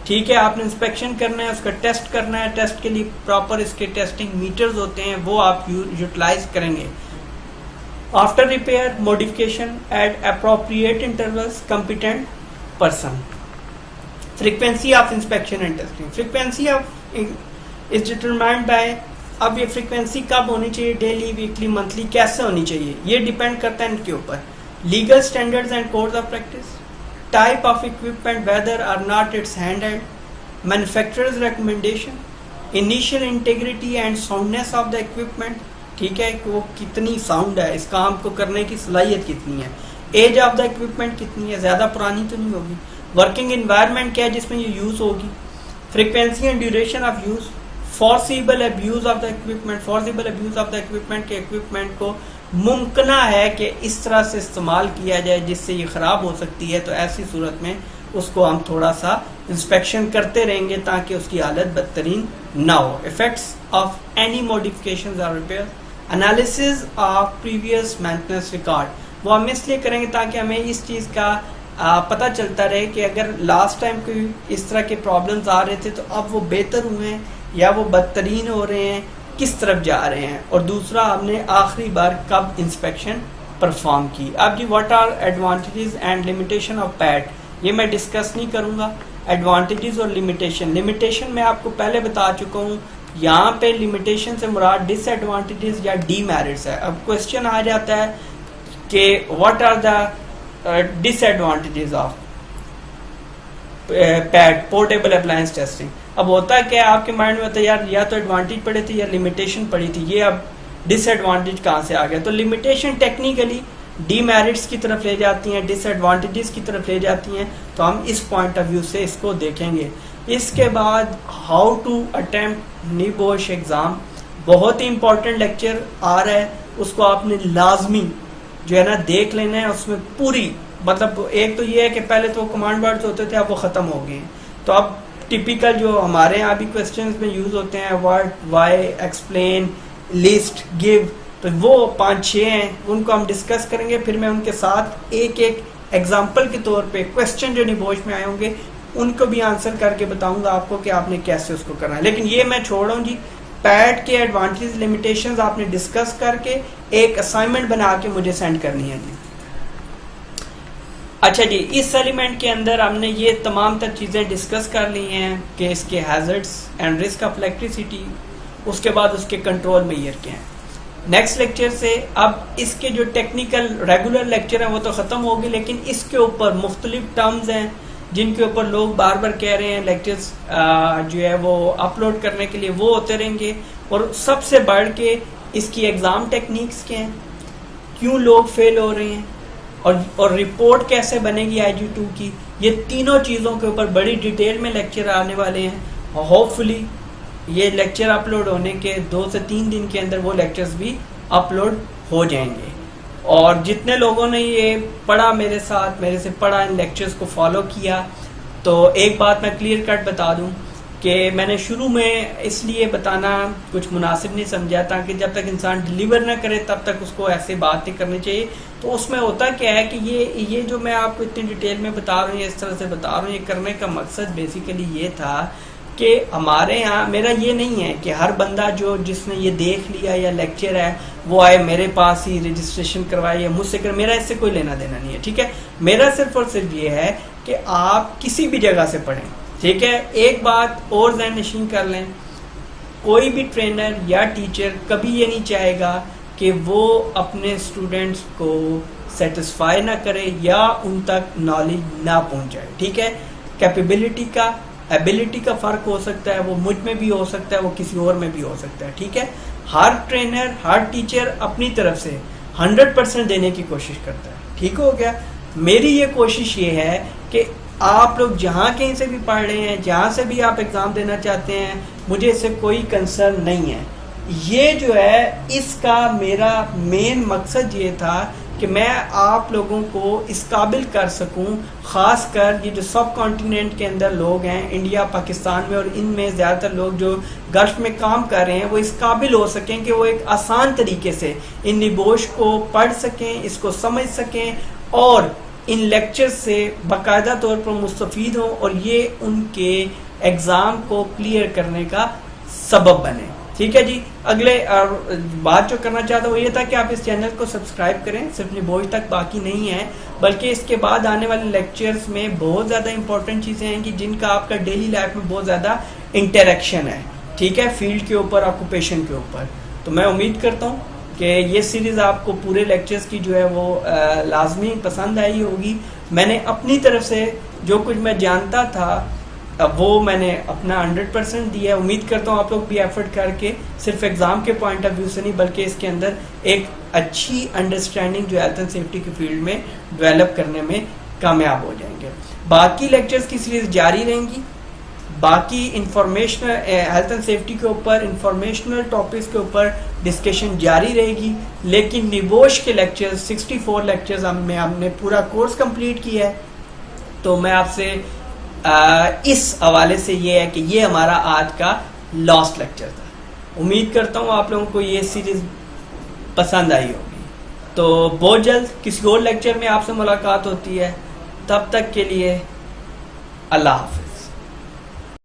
ठीक है, आपने इंस्पेक्शन करना है, उसका टेस्ट करना है, टेस्ट के लिए प्रॉपर इसके टेस्टिंग मीटर्स होते हैं वो आप यूटिलाइज करेंगे। After repair modification eight appropriate intervals, competent person. Frequency of inspection and testing, frequency of is determined by, अब ये फ्रीक्वेंसी कब होनी चाहिए, डेली, वीकली, मंथली, कैसे होनी चाहिए, ये डिपेंड करता है इनके ऊपर। Legal standards and codes of practice, type of equipment whether or not it's handheld, manufacturer's recommendation, initial integrity and soundness of the equipment, ठीक है, वो कितनी साउंड है, इस काम को करने की सलाहियत कितनी है, एज ऑफ द इक्विपमेंट कितनी है, ज़्यादा पुरानी तो नहीं होगी, वर्किंग इन्वायरमेंट क्या है जिसमें ये यूज़ होगी, frequency and duration of use, forcible abuse of the equipment, forcible abuse of the equipment के इक्विपमेंट को मुमकिन है कि इस तरह से इस्तेमाल किया जाए जिससे ये ख़राब हो सकती है, तो ऐसी सूरत में उसको हम थोड़ा सा इंस्पेक्शन करते रहेंगे ताकि उसकी हालत बदतरीन ना हो। इफेक्ट्स ऑफ एनी मॉडिफिकेशंस और repair, analysis of previous maintenance record, वो हम इसलिए करेंगे ताकि हमें इस चीज़ का पता चलता रहे कि अगर लास्ट टाइम कोई इस तरह के प्रॉब्लम्स आ रहे थे तो अब वो बेहतर हुए हैं या वो बदतरीन हो रहे हैं, किस तरफ जा रहे हैं, और दूसरा हमने आखिरी बार कब इंस्पेक्शन परफॉर्म की। अब जी what are advantages and limitation of PAT, ये मैं डिस्कस नहीं करूँगा, एडवांटेजेस और लिमिटेशन। लिमिटेशन मैं आपको पहले बता चुका हूँ, यहाँ पे लिमिटेशन से मुराद डिसएडवांटेजेस या डीमेरिट्स है। अब क्वेश्चन आ जाता है कि what are the disadvantages of PAT, portable appliance testing. अब होता क्या है आपके माइंड में होता है यार या तो एडवांटेज पड़ी थी या लिमिटेशन पड़ी थी, ये अब डिसएडवांटेज कहाँ से आ गया। तो लिमिटेशन टेक्निकली डीमेरिट्स की तरफ ले जाती हैं, डिसएडवांटेजेस की तरफ ले जाती हैं, तो हम इस पॉइंट ऑफ व्यू से इसको देखेंगे। इसके बाद हाउ टू अटेम्प्ट नीबोश एग्ज़ाम, बहुत ही इंपॉर्टेंट लेक्चर आ रहा है, उसको आपने लाजमी जो है ना देख लेना है। उसमें पूरी मतलब एक तो ये है कि पहले तो कमांड वर्ड्स होते थे, अब वो ख़त्म हो गए हैं, तो अब टिपिकल जो हमारे यहाँ भी क्वेश्चंस में यूज़ होते हैं, what, why, explain, list, give, तो वो 5-6 हैं, उनको हम डिस्कस करेंगे। फिर मैं उनके साथ एक एक एग्जाम्पल के तौर पे क्वेश्चन जो निबोश में आए होंगे उनको भी आंसर करके बताऊंगा आपको कि आपने कैसे उसको करना है। लेकिन ये मैं छोड़ रहा हूँ जी, पैड के एडवांटेज लिमिटेशंस आपने डिस्कस करके एक असाइनमेंट बना के मुझे सेंड करनी है जी। अच्छा जी, इस एलिमेंट के अंदर हमने ये तमाम तर चीज़ें डिस्कस कर ली हैं कि इसके hazards and risk of electricity, उसके बाद उसके कंट्रोल मेजर क्या हैं। नेक्स्ट लेक्चर से अब इसके जो टेक्निकल रेगुलर लेक्चर हैं वो तो ख़त्म हो गए, लेकिन इसके ऊपर मुख्तलिफ टर्म्स हैं जिनके ऊपर लोग बार बार कह रहे हैं लेक्चर्स जो है वो अपलोड करने के लिए, वो होते रहेंगे। और सबसे बढ़ के इसकी एग्ज़ाम टेक्निक्स क्या हैं, क्यों लोग फेल हो रहे हैं, और रिपोर्ट कैसे बनेगी IG2 की, ये तीनों चीज़ों के ऊपर बड़ी डिटेल में लेक्चर आने वाले हैं। और होपफुली ये लेक्चर अपलोड होने के 2 से 3 दिन के अंदर वो लेक्चर्स भी अपलोड हो जाएंगे। और जितने लोगों ने ये पढ़ा मेरे साथ, मेरे से पढ़ा, इन लेक्चर्स को फॉलो किया, तो एक बात मैं क्लियर कट बता दूं कि मैंने शुरू में इसलिए बताना कुछ मुनासिब नहीं समझा, ताकि जब तक इंसान डिलीवर ना करे तब तक उसको ऐसे बात नहीं करनी चाहिए। तो उसमें होता क्या है कि ये जो मैं आपको इतनी डिटेल में बता रहा हूँ, इस तरह से बता रहा हूँ, ये करने का मकसद बेसिकली ये था कि हमारे यहाँ, मेरा ये नहीं है कि हर बंदा जिसने ये देख लिया या लेक्चर है वो आए मेरे पास ही रजिस्ट्रेशन करवाए या मुझसे कर, मेरा इससे कोई लेना देना नहीं है, ठीक है। मेरा सिर्फ और सिर्फ ये है कि आप किसी भी जगह से पढ़ें, ठीक है। एक बात और ज़हन नशीन कर लें, कोई भी ट्रेनर या टीचर कभी ये नहीं चाहेगा कि वो अपने स्टूडेंट्स को सेटिस्फाई ना करे या उन तक नॉलेज ना पहुंचाए, ठीक है। कैपेबिलिटी का, एबिलिटी का फ़र्क हो सकता है, वो मुझ में भी हो सकता है, वो किसी और में भी हो सकता है, ठीक है। हर ट्रेनर, हर टीचर अपनी तरफ से 100% देने की कोशिश करता है, ठीक हो गया। मेरी ये कोशिश ये है कि आप लोग जहाँ कहीं से भी पढ़ रहे हैं, जहाँ से भी आप एग्ज़ाम देना चाहते हैं, मुझे इससे कोई कंसर्न नहीं है। ये जो है इसका मेरा मेन मकसद ये था कि मैं आप लोगों को इस काबिल कर सकूं, ख़ासकर ये जो सब कॉन्टिनेंट के अंदर लोग हैं, इंडिया, पाकिस्तान में, और इनमें ज़्यादातर लोग जो गल्फ़ में काम कर रहे हैं, वो इस काबिल हो सकें कि वो एक आसान तरीके से इन निबोश को पढ़ सकें, इसको समझ सकें और इन लेक्चर से बाकायदा तौर पर मुस्तफ़ीद हों और ये उनके एग्ज़ाम को क्लियर करने का सबब बने, ठीक है जी। अगले बात जो करना चाहता हूँ वो ये था कि आप इस चैनल को सब्सक्राइब करें, सिर्फ निबोश तक बाकी नहीं है, बल्कि इसके बाद आने वाले लेक्चर्स में बहुत ज़्यादा इंपॉर्टेंट चीज़ें हैं कि जिनका आपका डेली लाइफ में बहुत ज़्यादा इंटरेक्शन है, ठीक है, फील्ड के ऊपर, ऑक्यूपेशन के ऊपर। तो मैं उम्मीद करता हूँ कि ये सीरीज़ आपको पूरे लेक्चर्स की जो है वो लाजमी पसंद आई होगी। मैंने अपनी तरफ से जो कुछ मैं जानता था वो मैंने अपना 100% दिया है। उम्मीद करता हूँ आप लोग भी एफर्ट करके सिर्फ एग्ज़ाम के पॉइंट ऑफ व्यू से नहीं, बल्कि इसके अंदर एक अच्छी अंडरस्टैंडिंग जो हेल्थ एंड सेफ्टी की फील्ड में डेवलप करने में कामयाब हो जाएंगे। बाकी लेक्चर्स की सीरीज़ जारी रहेंगी, बाकी इंफॉर्मेशनल हेल्थ एंड सेफ्टी के ऊपर, इंफॉर्मेशनल टॉपिक्स के ऊपर डिस्कशन जारी रहेगी। लेकिन निबोश के लेक्चर्स 64 लेक्चर्स हमने पूरा कोर्स कंप्लीट किया है। तो मैं आपसे इस हवाले से ये है कि ये हमारा आज का लास्ट लेक्चर था। उम्मीद करता हूँ आप लोगों को ये सीरीज़ पसंद आई होगी। तो बहुत जल्द किसी और लेक्चर में आपसे मुलाकात होती है, तब तक के लिए अल्लाह हाफ़िज़।